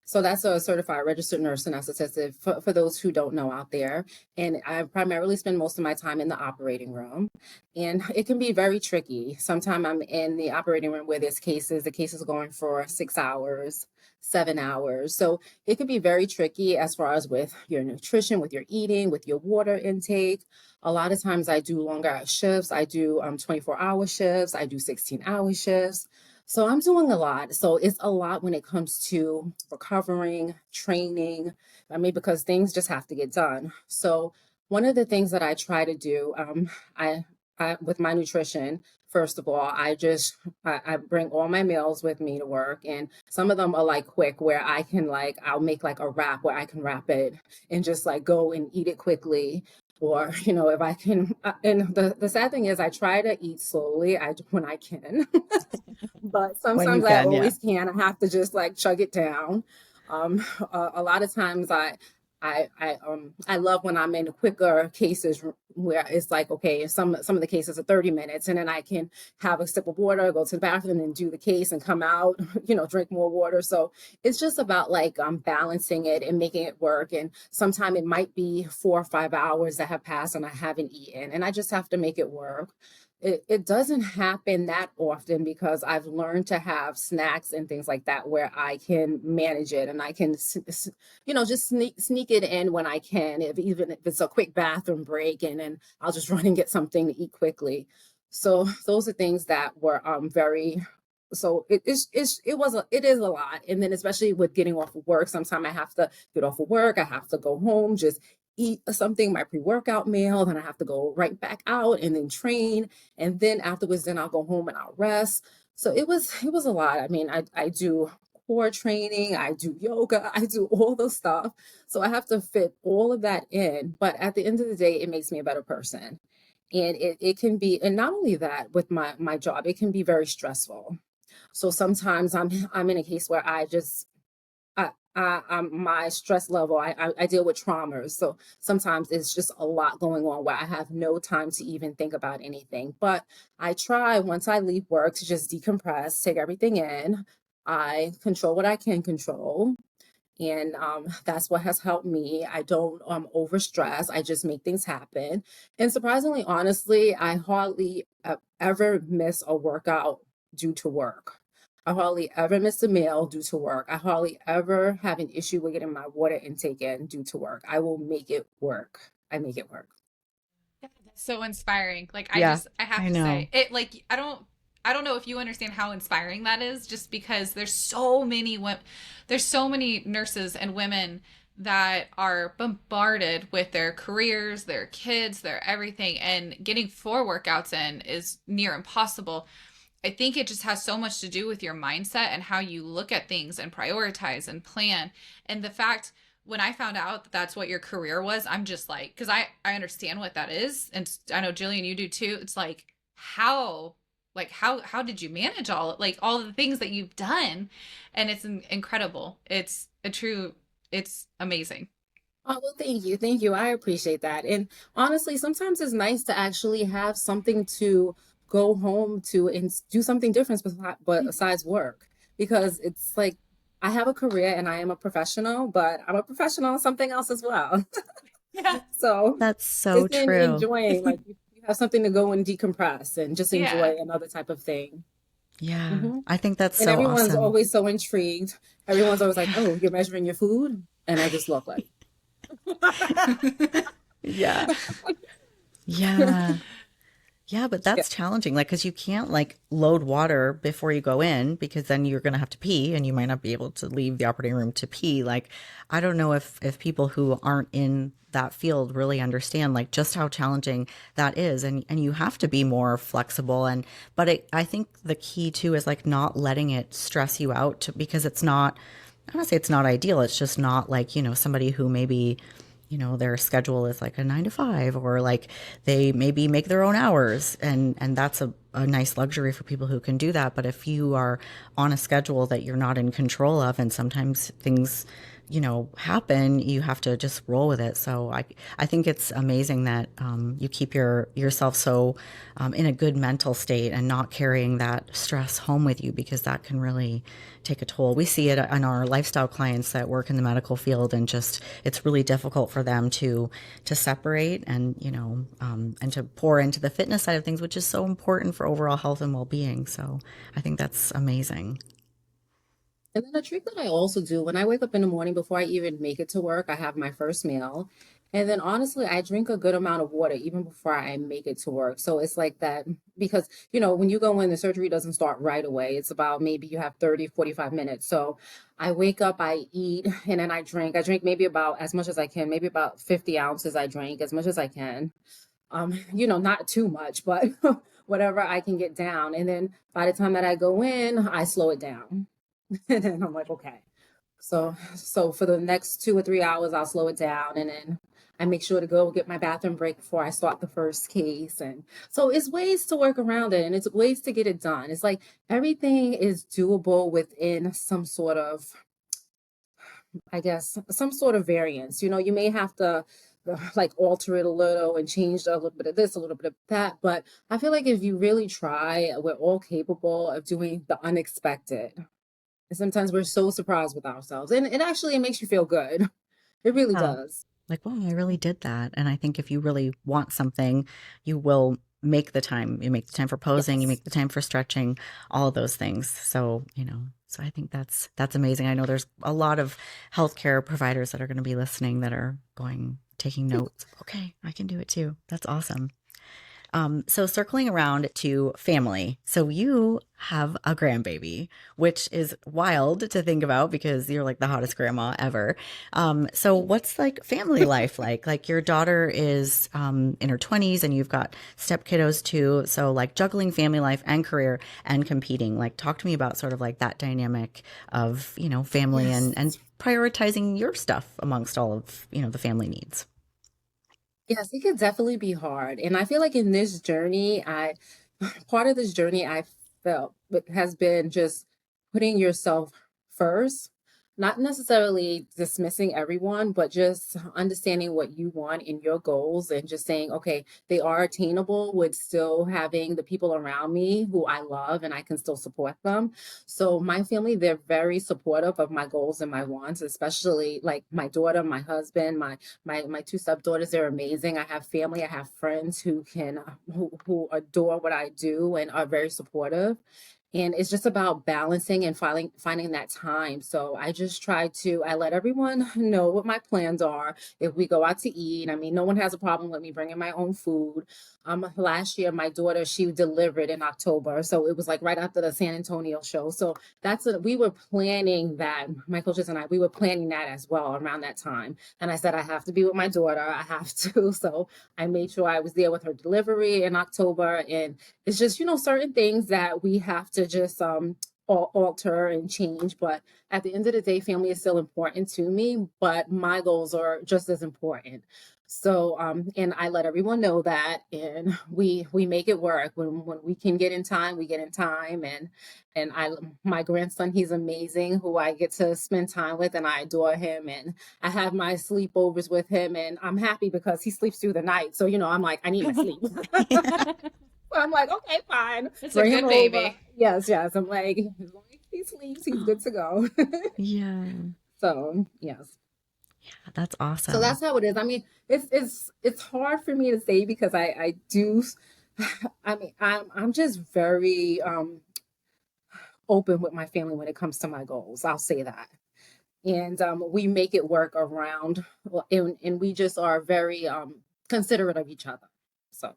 so that's a certified registered nurse anesthetist for those who don't know out there. And I primarily spend most of my time in the operating room. And it can be very tricky. Sometimes I'm in the operating room where there's cases, the case is going for 6 hours, 7 hours. So it can be very tricky as far as with your nutrition, with your eating, with your water intake. A lot of times I do longer shifts. I do 24-hour shifts. I do 16-hour shifts. So I'm doing a lot. So it's a lot when it comes to recovering, training. I mean, because things just have to get done. So one of the things that I try to do, I with my nutrition. First of all, I bring all my meals with me to work, and some of them are like quick, where I can like I'll make like a wrap where I can wrap it and just like go and eat it quickly. Or if I can, and the sad thing is, I try to eat slowly. When I can, but When you sometimes I can, yeah. always can. I have to just like chug it down. A lot of times I love when I'm in quicker cases where it's like, okay, some of the cases are 30 minutes, and then I can have a sip of water, go to the bathroom and do the case and come out, drink more water. So it's just about like balancing it and making it work. And sometimes it might be 4 or 5 hours that have passed and I haven't eaten, and I just have to make it work. It doesn't happen that often because I've learned to have snacks and things like that where I can manage it, and I can just sneak it in when I can, even if it's a quick bathroom break, and then I'll just run and get something to eat quickly. So those are things that were very. So it is a lot, and then especially with getting off of work, sometimes I have to get off of work. I have to go home, just eat something, my pre-workout meal, then I have to go right back out and then train, and then afterwards, then I'll go home and I'll rest. So it was a lot. I mean, I do core training, I do yoga, I do all the stuff. So I have to fit all of that in. But at the end of the day, it makes me a better person. And it can be, and not only that, with my job, it can be very stressful. So sometimes I'm in a case where my stress level, I deal with traumas. So sometimes it's just a lot going on where I have no time to even think about anything. But I try, once I leave work, to just decompress, take everything in. I control what I can control. And that's what has helped me. I don't overstress. I just make things happen. And surprisingly, honestly, I hardly ever miss a workout due to work. I hardly ever miss a meal due to work. I hardly ever have an issue with getting my water intake in due to work. I will make it work. I make it work. So inspiring. Like Yeah, I have I to say know. it, like I don't know if you understand how inspiring that is, just because there's so many women, there's so many nurses and women that are bombarded with their careers, their kids, their everything, and getting 4 workouts in is near impossible. I think it just has so much to do with your mindset and how you look at things and prioritize and plan. And the fact, when I found out that that's what your career was, I'm just like, because I understand what that is, and I know Jillian, you do too. It's how how did you manage all of the things that you've done, and it's incredible. It's amazing. Oh, well, thank you. Thank you. I appreciate that. And honestly, sometimes it's nice to actually have something to go home to and do something different but besides work. Because it's like I have a career and I am a professional, but I'm a professional in something else as well. Yeah. So That's so it's in true. enjoying, like you have something to go and decompress and just Yeah. enjoy another type of thing. Yeah, Hmm. I think that's And so everyone's awesome. always so intrigued. Everyone's always like, Yeah. oh, you're measuring your food? And I just look like, Yeah. Yeah. Yeah, but yeah. that's challenging. Like, because you can't like load water before you go in because then you're going to have to pee and you might not be able to leave the operating room to pee. Like, I don't know if people who aren't in that field really understand like just how challenging that is. And you have to be more flexible. I think the key too is like not letting it stress you out because it's not, I don't say it's not ideal. It's just not like, somebody who maybe their schedule is like a 9 to 5 or like they maybe make their own hours and that's a nice luxury for people who can do that. But if you are on a schedule that you're not in control of and sometimes things happen, you have to just roll with it. So I think it's amazing that you keep yourself so in a good mental state and not carrying that stress home with you because that can really take a toll. We see it on our lifestyle clients that work in the medical field, and just it's really difficult for them to separate and and to pour into the fitness side of things, which is so important for overall health and well-being. So I think that's amazing. And then a trick that I also do when I wake up in the morning before I even make it to work, I have my first meal. And then honestly, I drink a good amount of water even before I make it to work. So it's like that because, when you go in, the surgery doesn't start right away. It's about maybe you have 30, 45 minutes. So I wake up, I eat, and then I drink. I drink maybe about as much as I can, maybe about 50 ounces I drink, as much as I can. Not too much, but whatever I can get down. And then by the time that I go in, I slow it down. And then I'm like, okay. So for the next 2 or 3 hours, I'll slow it down, and then I make sure to go get my bathroom break before I start the first case. And so it's ways to work around it, and it's ways to get it done. It's like everything is doable within some sort of, I guess, some sort of variance. You may have to like alter it a little and change a little bit of this, a little bit of that. But I feel like if you really try, we're all capable of doing the unexpected. And sometimes we're so surprised with ourselves. And it makes you feel good. It really Yeah. does. Like, wow, I really did that. And I think if you really want something, you will make the time. You make the time for posing, you Yes. make the time for stretching, all of those things. So, so I think that's amazing. I know there's a lot of healthcare providers that are going to be listening that are taking notes. Okay, I can do it too. That's awesome. So circling around to family. So you have a grandbaby, which is wild to think about because you're like the hottest grandma ever. So what's like family life like? Like your daughter is in her 20s and you've got step kiddos too. So like juggling family life and career and competing. Like talk to me about sort of like that dynamic of, family Yes. and prioritizing your stuff amongst all of, the family needs. Yes, it could definitely be hard. And I feel like in this journey, part of this journey I felt has been just putting yourself first, not necessarily dismissing everyone, but just understanding what you want in your goals and just saying, okay, they are attainable with still having the people around me who I love and I can still support them. So my family, they're very supportive of my goals and my wants, especially like my daughter, my husband, my two stepdaughters. They're amazing. I have family, I have friends who adore what I do and are very supportive. And it's just about balancing and finding that time. So I let everyone know what my plans are. If we go out to eat, I mean, no one has a problem with me bringing my own food. Last year, my daughter, she delivered in October. So it was like right after the San Antonio show. So we were planning that, my coaches and I, we were planning that as well around that time. And I said, I have to be with my daughter. I have to. So I made sure I was there with her delivery in October. And it's just, certain things that we have to just alter and change. But at the end of the day, family is still important to me, but my goals are just as important. So and I let everyone know that, and we make it work. When we can get in time, we get in time. And my grandson, he's amazing, who I get to spend time with, and I adore him. And I have my sleepovers with him, and I'm happy because he sleeps through the night. So I'm like, I need my sleep. I'm like, okay, fine. It's a Bring him good over. baby. Yes, yes. I'm like, as long as he sleeps, he's good to go. Yeah, So yes. that's So awesome. that's how it is. I mean, it's hard for me to say because I do. I mean, I'm just very open with my family when it comes to my goals. I'll say that. And we make it work around, well, and we just are very considerate of each other. So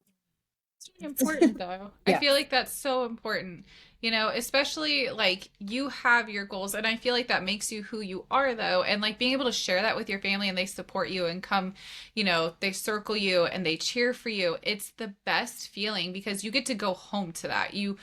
It's really important though. I feel yes. like that's so important, especially like you have your goals and I feel like that makes you who you are though. And like being able to share that with your family and they support you and come, they circle you and they cheer for you. It's the best feeling because you get to go home to that. You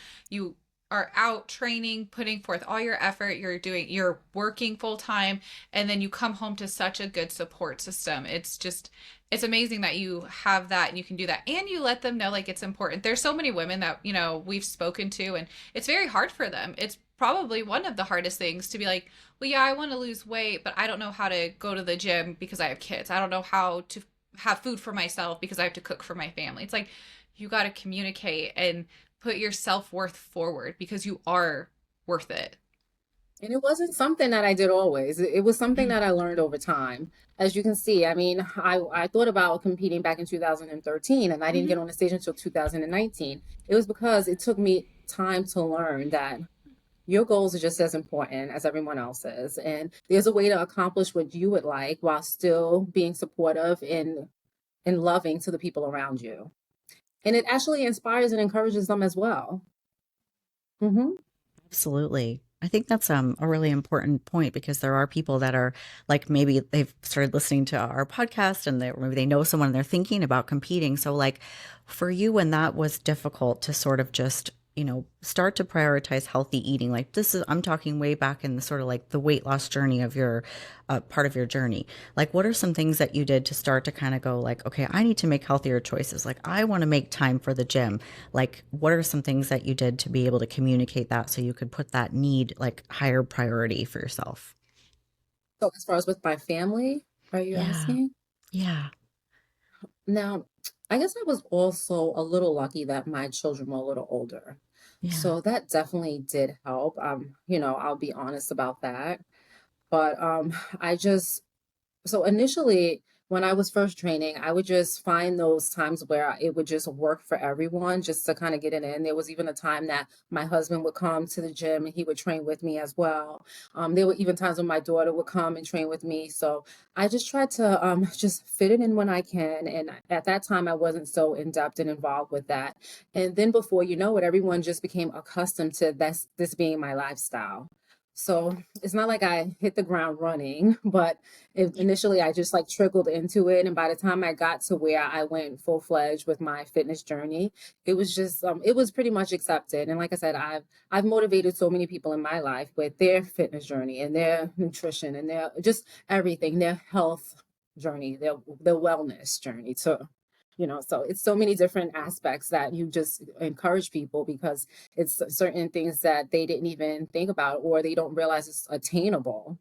are out training, putting forth all your effort, you're working full time, and then you come home to such a good support system. It's amazing that you have that and you can do that and you let them know like it's important. There's so many women that we've spoken to and it's very hard for them. It's probably one of the hardest things to be like, well, yeah, I want to lose weight, but I don't know how to go to the gym because I have kids. I don't know how to have food for myself because I have to cook for my family. It's like you got to communicate and put your self-worth forward because you are worth it. And it wasn't something that I did always. It was something Mhm. that I learned over time. As you can see, I mean, I thought about competing back in 2013 and I didn't Mhm. get on the stage until 2019. It was because it took me time to learn that your goals are just as important as everyone else's. And there's a way to accomplish what you would like while still being supportive and loving to the people around you. And it actually inspires and encourages them as well. Hmm. Absolutely. I think that's a really important point because there are people that are like maybe they've started listening to our podcast and maybe they know someone and they're thinking about competing. So like for you, when that was difficult to sort of just, start to prioritize healthy eating, like this is, I'm talking way back in the sort of like the weight loss journey of your part of your journey. Like, what are some things that you did to start to kind of go like, okay, I need to make healthier choices. Like, I want to make time for the gym. Like, what are some things that you did to be able to communicate that so you could put that need like higher priority for yourself? So as far as with my family, are you Yeah. asking? Yeah. Now, I guess I was also a little lucky that my children were a little older. Yeah. So that definitely did help. I'll be honest about that. But I just so initially, when I was first training, I would just find those times where it would just work for everyone just to kind of get it in. There was even a time that my husband would come to the gym and he would train with me as well. There were even times when my daughter would come and train with me. So I just tried to just fit it in when I can. And at that time, I wasn't so in depth and involved with that. And then before you know it, everyone just became accustomed to this being my lifestyle. So it's not like I hit the ground running, but initially I just like trickled into it. And by the time I got to where I went full fledged with my fitness journey, it was just it was pretty much accepted. And like I said, I've motivated so many people in my life with their fitness journey and their nutrition and their just everything, their health journey, their wellness journey too. So it's so many different aspects that you just encourage people because it's certain things that they didn't even think about or they don't realize it's attainable.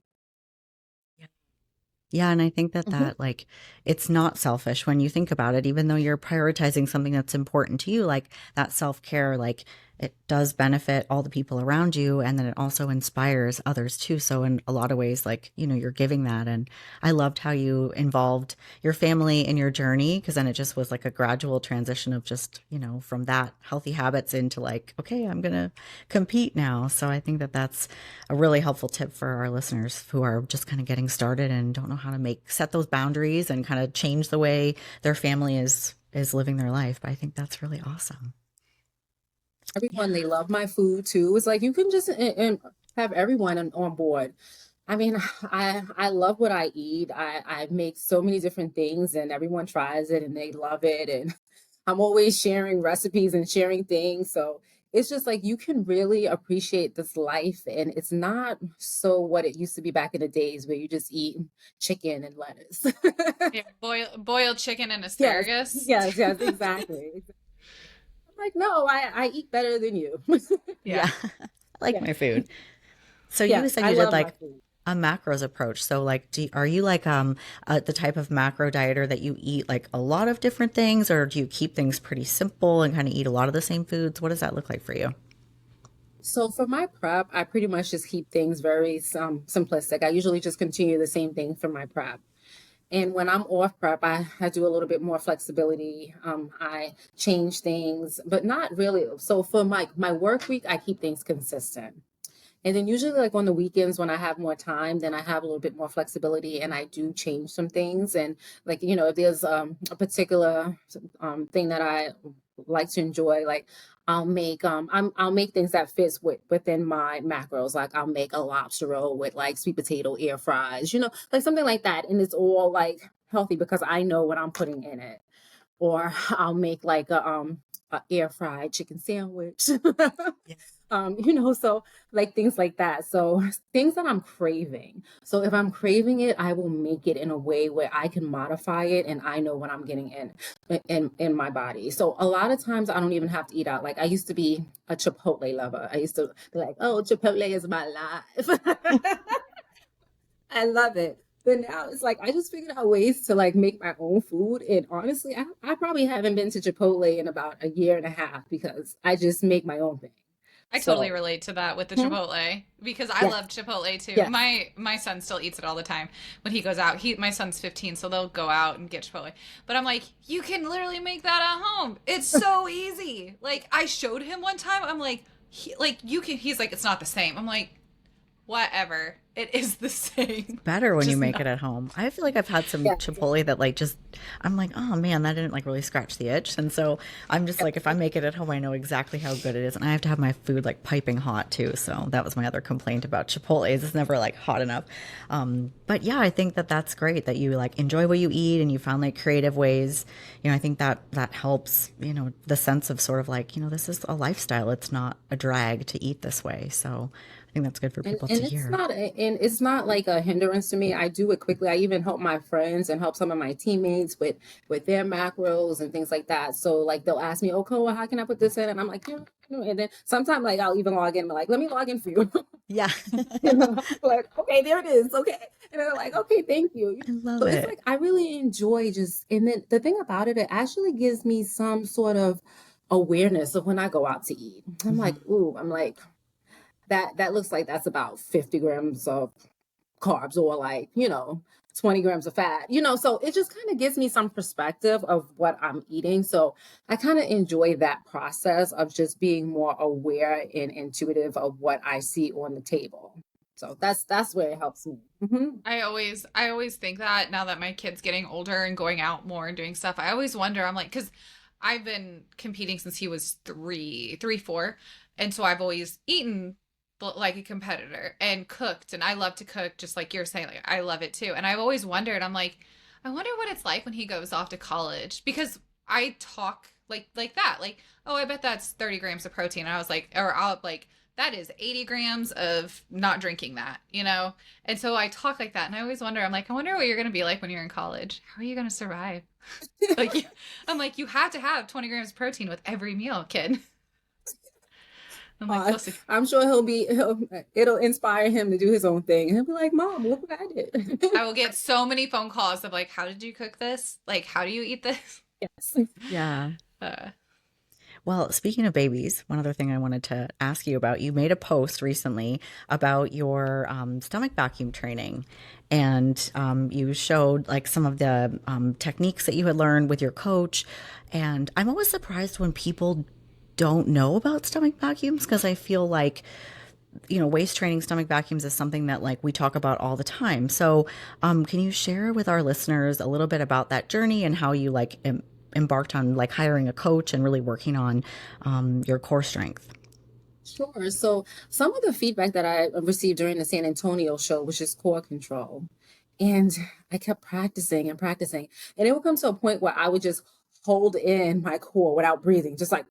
Yeah, and I think that Mhm. like it's not selfish when you think about it, even though you're prioritizing something that's important to you, like that self-care, like it does benefit all the people around you and then it also inspires others too. So in a lot of ways, like, you're giving that. And I loved how you involved your family in your journey because then it just was like a gradual transition of just, from that healthy habits into like, okay, I'm gonna compete now. So I think that that's a really helpful tip for our listeners who are just kind of getting started and don't know how to set those boundaries and kind of change the way their family is living their life. But I think that's really awesome. Everyone, Yeah. they love my food too. It's like you can just and have everyone on board. I mean, I love what I eat. I make so many different things and everyone tries it and they love it. And I'm always sharing recipes and sharing things. So it's just like you can really appreciate this life. And it's not so what it used to be back in the days where you just eat chicken and lettuce. Yeah, boiled chicken and Yes, asparagus. yes, exactly. I'm like, no, I eat better than you. Yeah. Yeah. I like Yeah. my food. So you Yes, said I you did love my like food. a macros approach. So like, are you like the type of macro dieter that you eat like a lot of different things, or do you keep things pretty simple and kind of eat a lot of the same foods? What does that look like for you? So for my prep, I pretty much just keep things very simplistic. I usually just continue the same thing for my prep. And when I'm off prep, I do a little bit more flexibility. I change things, but not really. So for my work week, I keep things consistent. And then usually like on the weekends when I have more time, then I have a little bit more flexibility and I do change some things. And like, if there's a particular thing that I like to enjoy, like I'll make things that fits within my macros. Like I'll make a lobster roll with like sweet potato air fries, like something like that. And it's all like healthy because I know what I'm putting in it. Or I'll make like a air fried chicken sandwich. So like things like that. So things that I'm craving. So if I'm craving it, I will make it in a way where I can modify it and I know what I'm getting in my body. So a lot of times I don't even have to eat out. Like I used to be a Chipotle lover. I used to be like, oh, Chipotle is my life. I love it. But now it's like I just figured out ways to like make my own food. And honestly, I probably haven't been to Chipotle in about a year and a half because I just make my own thing. I totally So relate to that with the mhm, Chipotle because I yes, love Chipotle too. yes. My son still eats it all the time when he goes out. My son's 15, so they'll go out and get Chipotle. But I'm like, you can literally make that at home. It's so easy. Like I showed him one time. I'm like, you can. He's like, it's not the same. I'm like, whatever. It is the same. Better when you Just make it not. at home. I feel like I've had some Yeah. Chipotle that like just I'm like, oh man, that didn't like really scratch the itch. And so I'm just like, if I make it at home, I know exactly how good it is. And I have to have my food like piping hot too. So that was my other complaint about Chipotle is it's never like hot enough. But yeah, I think that that's great that you like enjoy what you eat and you found like creative ways. I think that that helps, the sense of sort of like, this is a lifestyle. It's not a drag to eat this way. So I think that's good for And people to and it's hear. not it's not like a hindrance to me. I do it quickly. I even help my friends and help some of my teammates with their macros and things like that. So like they'll ask me, "Oh, Koa, how can I put this in?" And I'm like, "Yeah." And then sometimes like I'll even log in and be like, "Let me log in for you." Yeah. Like, okay, there it is. Okay. And they're like, "Okay, thank you." I love So it's it. like I really enjoy just and then the thing about it, it actually gives me some sort of awareness of when I go out to eat. I'm like, Mhm. ooh, I'm like, that looks like that's about 50 grams of carbs or like 20 grams of fat, so it just kind of gives me some perspective of what I'm eating. So I kind of enjoy that process of just being more aware and intuitive of what I see on the table. So that's where it helps me. I always think that now that my kid's getting older and going out more and doing stuff, I always wonder, I'm like, because I've been competing since he was 4. And so I've always eaten like a competitor and cooked. And I love to cook, just like you're saying, like, I love it too. And I've always wondered, I'm like, I wonder what it's like when he goes off to college because I talk like that. Like, oh, I bet that's 30 grams of protein. And I was like, or I'll like, that is 80 grams of not drinking that. And so I talk like that, and I always wonder. I'm like, I wonder what you're going to be like when you're in college. How are you going to survive? Like, I'm like, you have to have 20 grams of protein with every meal, kid. I'm like, uh, listen, I'm sure it'll inspire him to do his own thing. And he'll be like, "Mom, look what I did." I will get so many phone calls of like, how did you cook this? Like, how do you eat this? Yes. Yeah. Uh, Well, speaking of babies, one other thing I wanted to ask you about, you made a post recently about your stomach vacuum training. And you showed like some of the techniques that you had learned with your coach. And I'm always surprised when people don't know about stomach vacuums because I feel like waist training stomach vacuums is something that like we talk about all the time. So, can you share with our listeners a little bit about that journey and how you like embarked on like hiring a coach and really working on your core strength? Sure. So some of the feedback that I received during the San Antonio show was just core control. And I kept practicing and practicing. And it would come to a point where I would just hold in my core without breathing, just like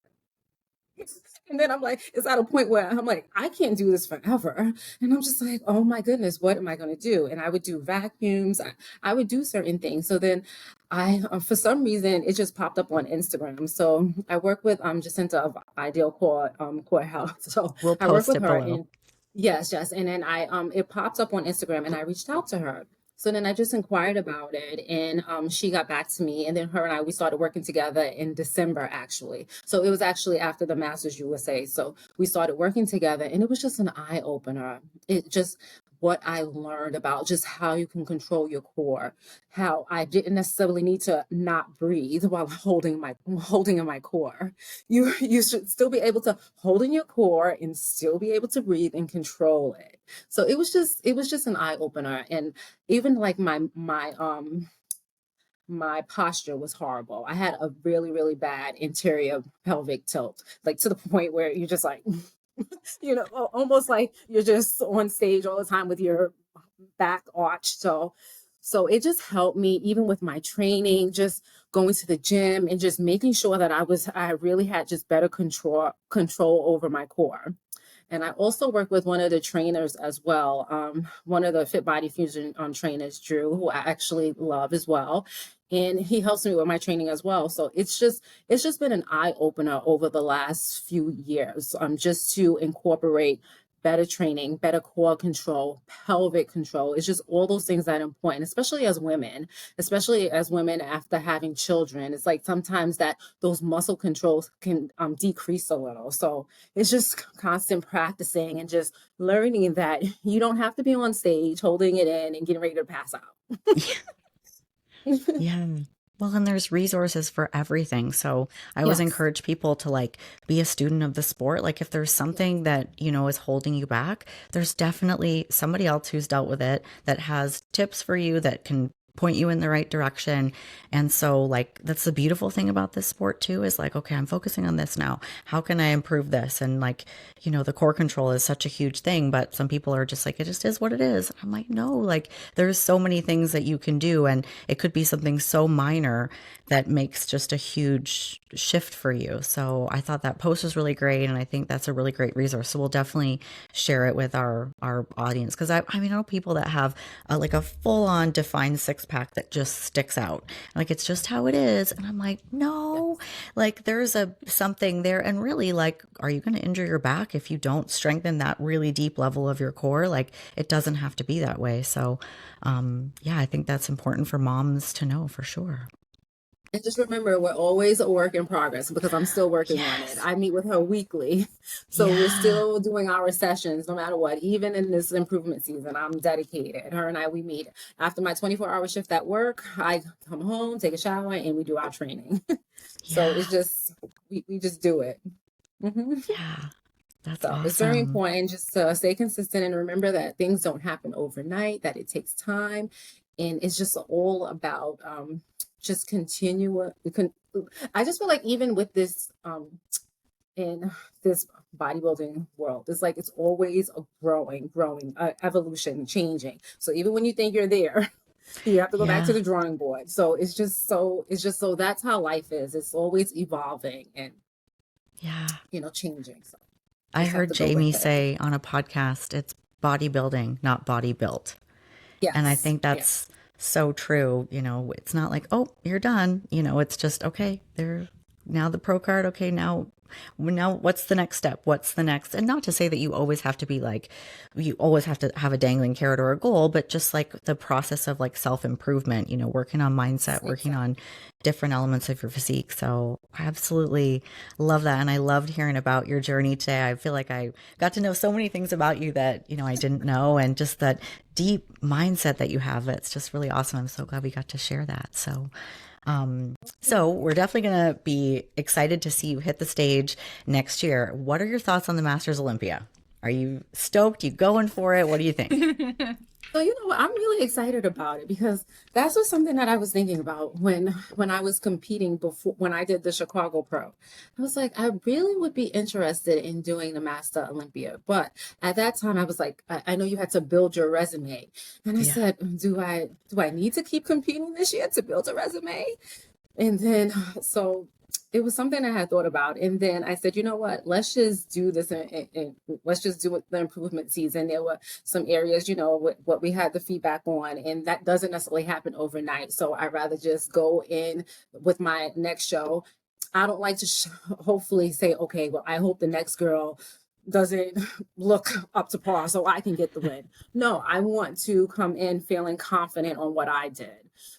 and then I'm like, it's at a point where I'm like, I can't do this forever. And I'm just like, oh my goodness, what am I going to do? And I would do vacuums. I would do certain things. So then for some reason, it just popped up on Instagram. So I work with Jacinta of Ideal Core Health. So We'll I work post with it her below. and yes, yes. And then it popped up on Instagram and I reached out to her. So then I just inquired about it and she got back to me. And then her and we started working together in December, actually. So it was actually after the Masters USA. So we started working together and it was just an eye opener. It just, what I learned about just how you can control your core, how I didn't necessarily need to not breathe while holding in my core. You should still be able to hold in your core and still be able to breathe and control it. So it was just an eye opener. And even like my posture was horrible. I had a really, really bad interior pelvic tilt, like to the point where you're just like, almost like you're just on stage all the time with your back arched. So it just helped me even with my training, just going to the gym and just making sure that I really had just better control over my core. And I also work with one of the trainers as well, one of the Fit Body Fusion trainers, Drew, who I actually love as well. And he helps me with my training as well. So it's just been an eye opener over the last few years, just to incorporate better training, better core control, pelvic control. It's just all those things that are important, especially as women after having children. It's like sometimes that those muscle controls can decrease a little. So it's just constant practicing and just learning that you don't have to be on stage holding it in and getting ready to pass out. Yeah. Well, and there's resources for everything. So I always Yes. encourage people to like be a student of the sport. Like if there's Yes. something that, is holding you back, there's definitely somebody else who's dealt with it that has tips for you that can point you in the right direction. And so like that's the beautiful thing about this sport too is like, okay, I'm focusing on this now. How can I improve this? And like, the core control is such a huge thing, but some people are just like, it just is what it is. I'm like, no, like there's so many things that you can do. And it could be something so minor that makes just a huge shift for you. So I thought that post was really great. And I think that's a really great resource. So we'll definitely share it with our audience. Cause I mean, I know people that have like a full on defined six pack that just sticks out. Like it's just how it is. And I'm like, no, Yes. like there's something there. And really like, are you going to injure your back if you don't strengthen that really deep level of your core? Like it doesn't have to be that way. So, yeah, I think that's important for moms to know for sure. And just remember, we're always a work in progress because I'm still working on it. Yes. I meet with her weekly. So we're Yeah. still doing our sessions no matter what. Even in this improvement season, I'm dedicated. Her and I, we meet after my 24-hour shift at work. I come home, take a shower, and we do our training. So it's Yeah. just, we just do it. hmm Yeah. That's So it's very awesome. important just to stay consistent and remember that things don't happen overnight, that it takes time. And it's just all about just continue. I just feel like even with this in this bodybuilding world, it's like it's always a growing evolution, changing. So even when you think you're there, you have to go back to Yeah. the drawing board. So it's just so that's how life is. It's always evolving and Yeah. changing. So I just have heard to go with Jamie it. say on a podcast, it's bodybuilding, not body built. And I Yes. think Yeah. that's so true. It's not like, oh, you're done. It's just, okay, there, now the pro card. Okay, now what's the next step? What's the next? And not to say that you always have to be like, you always have to have a dangling carrot or a goal, but just like the process of like self improvement, working on mindset, working Exactly. on different elements of your physique. So I absolutely love that. And I loved hearing about your journey today. I feel like I got to know so many things about you that, I didn't know. And just that deep mindset that you have. It's just really awesome. I'm so glad we got to share that. So we're definitely going to be excited to see you hit the stage next year. What are your thoughts on the Masters Olympia? Are you stoked? You going for it? What do you think? So you know what? I'm really excited about it because that's was something that I was thinking about when I was competing before when I did the Chicago Pro. I was like, I really would be interested in doing the Master Olympia. But at that time I was like, I know you had to build your resume. And I Yeah. said, do I need to keep competing this year to build a resume? And then, so it was something I had thought about. And then I said, you know what? Let's just do this and let's just do it the improvement season. There were some areas, what we had the feedback on, and that doesn't necessarily happen overnight. So I rather just go in with my next show. I don't like to hopefully say, okay, well, I hope the next girl doesn't look up to par so I can get the win. No, I want to come in feeling confident on what I did.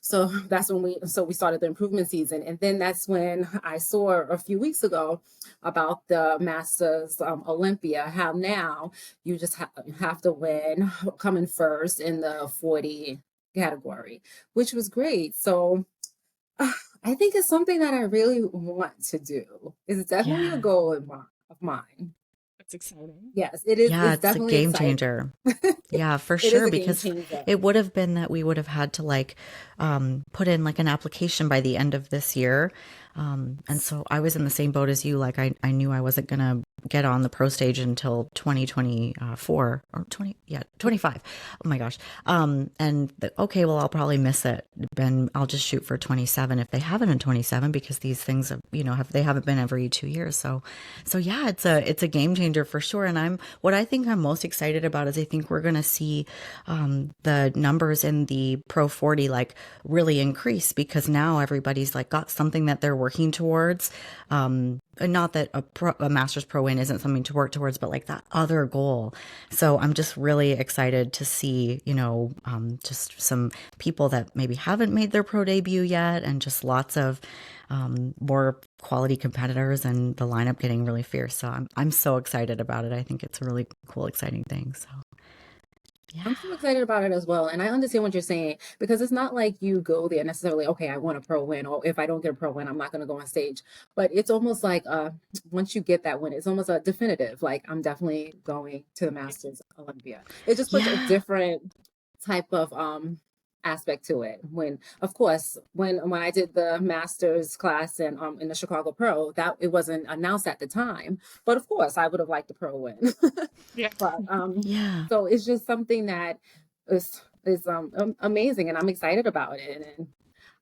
So that's when we started the improvement season. And then that's when I saw a few weeks ago about the Masters Olympia, how now you just have to win coming first in the 40 category, which was great. So I think it's something that I really want to do. It's definitely a Yeah. goal of mine. That's exciting. Yes, it is. Yeah, It's it's a definitely game exciting. changer. Yeah, for It is sure. a game Because changer. it would have been that we would have had to like put in like an application by the end of this year. And so I was in the same boat as you. Like I knew I wasn't gonna get on the pro stage until 2024 or 20, yeah, 25. Oh my gosh. Okay, well, I'll probably miss it. And I'll just shoot for 27 if they have it in 27 because these things have, they haven't been every 2 years. So yeah, it's a game changer for sure. And what I think I'm most excited about is I think we're going to see the numbers in the Pro 40 like really increase because now everybody's like got something that they're working towards. And not that a Masters Pro win isn't something to work towards, but like that other goal. So I'm just really excited to see, just some people that maybe haven't made their pro debut yet, and just lots of more quality competitors, and the lineup getting really fierce. So I'm so excited about it. I think it's a really cool, exciting thing. So Yeah. I'm so excited about it as well. And I understand what you're saying because it's not like you go there necessarily, okay, I want a pro win, or if I don't get a pro win, I'm not going to go on stage. But it's almost like once you get that win, it's almost a definitive, like I'm definitely going to the Masters Olympia. It just puts a Yeah. different type of aspect to it. When of course when I did the master's class in the Chicago Pro, that it wasn't announced at the time, but of course I would have liked the pro win. Yeah. But Yeah. so it's just something that is amazing, and I'm excited about it, and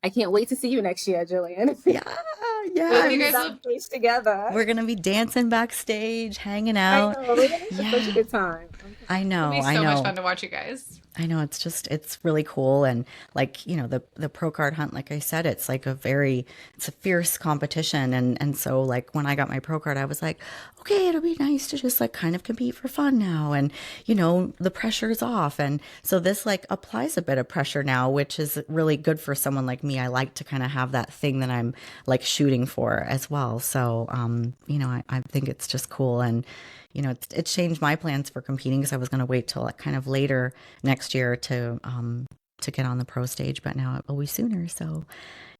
I can't wait to see you next year, Jillian. Yeah. Both Yeah. of you We'll be guys will. backstage together. We're going to be dancing backstage, hanging I out. know, we're gonna have such a Yeah. good time. I It'll know. be I so much know. fun to watch you guys. I know, it's really cool. And like, the pro card hunt, like I said, it's like it's a fierce competition. And so like when I got my pro card, I was like, okay, it'll be nice to just like kind of compete for fun now. And, the pressure's off. And so this like applies a bit of pressure now, which is really good for someone like me. I like to kind of have that thing that I'm like shooting for as well. So, I think it's just cool. And, it changed my plans for competing because I was going to wait till like kind of later next year to get on the pro stage, but now it will be sooner. So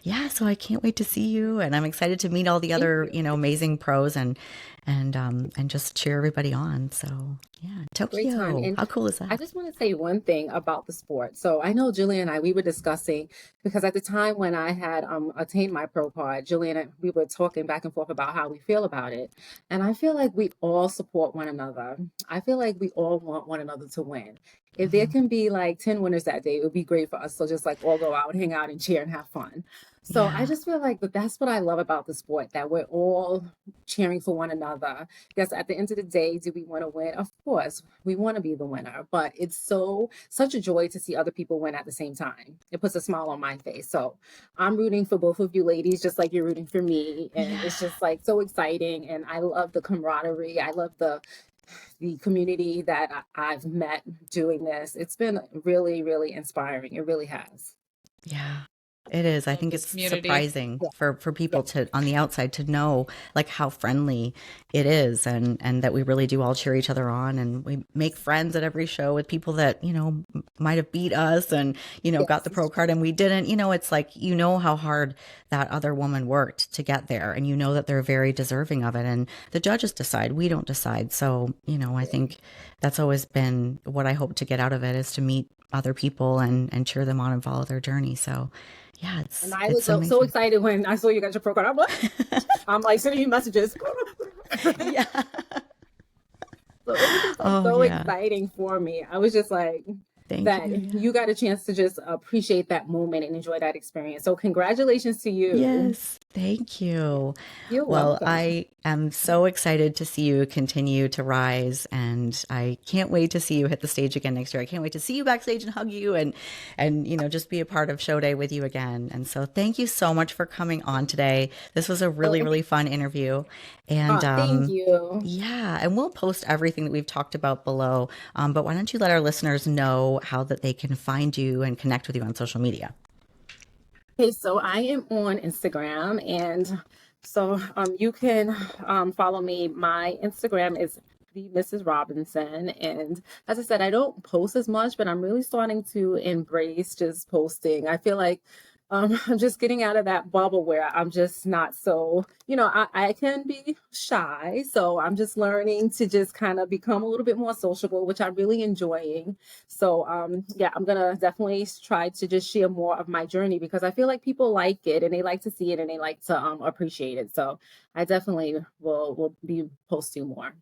yeah, so I can't wait to see you, and I'm excited to meet all the Thank other you. amazing pros and just cheer everybody on. So yeah, Great time. Tokyo, And how cool is I that? just want to say one thing about the sport. So I know Julie and I, we were discussing because at the time when I had attained my pro card, Julie and I, we were talking back and forth about how we feel about it. And I feel like we all support one another. I feel like we all want one another to win. If there Mhm. can be like 10 winners that day, it would be great for us to just like all go out, hang out and cheer and have fun. So I Yeah, just feel like that's what I love about the sport, that we're all cheering for one another. Yes, at the end of the day, do we want to win? Of course, we want to be the winner, but it's such a joy to see other people win at the same time. It puts a smile on my face. So I'm rooting for both of you ladies, just like you're rooting for me. And yeah, it's just like so exciting. And I love the camaraderie. I love the community that I've met doing this. It's been really, really inspiring. It really has. yeah. It is. I Love think this it's community. surprising Yeah, for yeah, people to on the outside to know like how friendly it is, and that we really do all cheer each other on, and we make friends at every show with people that might have beat us and got yes, the it's pro card true. and we didn't. It's like how hard that other woman worked to get there, and that they're very deserving of it, and the judges decide, we don't decide. So I Yeah. think that's always been what I hope to get out of it, is to meet other people and cheer them on and follow their journey. So yeah, And it's I was it's so amazing. excited when I saw you got your pro card. I'm like sending you messages. Yeah. So it was just like Oh so yeah. exciting for me. I was just like Thank that you. Yeah. you got a chance to just appreciate that moment and enjoy that experience. So congratulations to you. Yes. Thank you. You're Well, welcome. I am so excited to see you continue to rise, and I can't wait to see you hit the stage again next year. I can't wait to see you backstage and hug you and just be a part of show day with you again. And so thank you so much for coming on today. This was a really, Oh, really fun interview. And thank you. yeah, and we'll post everything that we've talked about below. But why don't you let our listeners know how that they can find you and connect with you on social media? Okay, so I am on Instagram, and so you can follow me. My Instagram is the Mrs. Robinson, and as I said, I don't post as much, but I'm really starting to embrace just posting. I feel like I'm just getting out of that bubble where I'm just not so, I can be shy, so I'm just learning to just kind of become a little bit more sociable, which I'm really enjoying. So yeah, I'm gonna definitely try to just share more of my journey because I feel like people like it and they like to see it and they like to appreciate it. So I definitely will be posting more.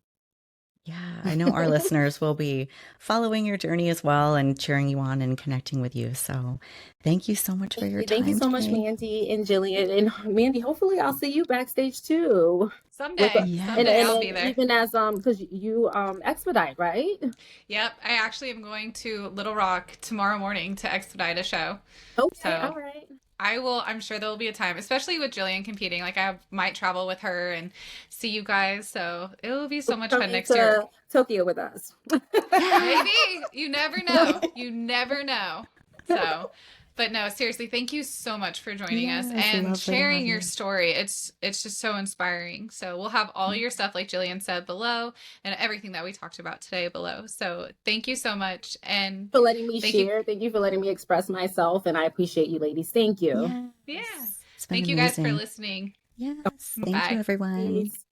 Yeah, I know our listeners will be following your journey as well and cheering you on and connecting with you. So thank you so much for Thank your you. Thank you time so much, today. Mandy and Jillian. And Mandy, hopefully I'll see you backstage too. With Someday, someday and I'll Yes. be then there. even as because you expedite, right? Yep, I actually am going to Little Rock tomorrow morning to expedite a show. Okay, So all right. I will, I'm sure there will be a time, especially with Jillian competing. Like might travel with her and see you guys. So it will be so much Come fun next year. into Tokyo with us. Yeah. Maybe. You never know. You never know. So But no, seriously, thank you so much for joining us Yes, and lovely to sharing have your you. story. It's just so inspiring. So we'll have all your stuff, like Jillian said, below, and everything that we talked about today below. So thank you so much, and For letting me thank you. share. Thank you for letting me express myself. And I appreciate you, ladies. Thank you. Yeah, Yes. It's been thank you guys for amazing. listening. Yes. Thank you, Bye. everyone. Peace.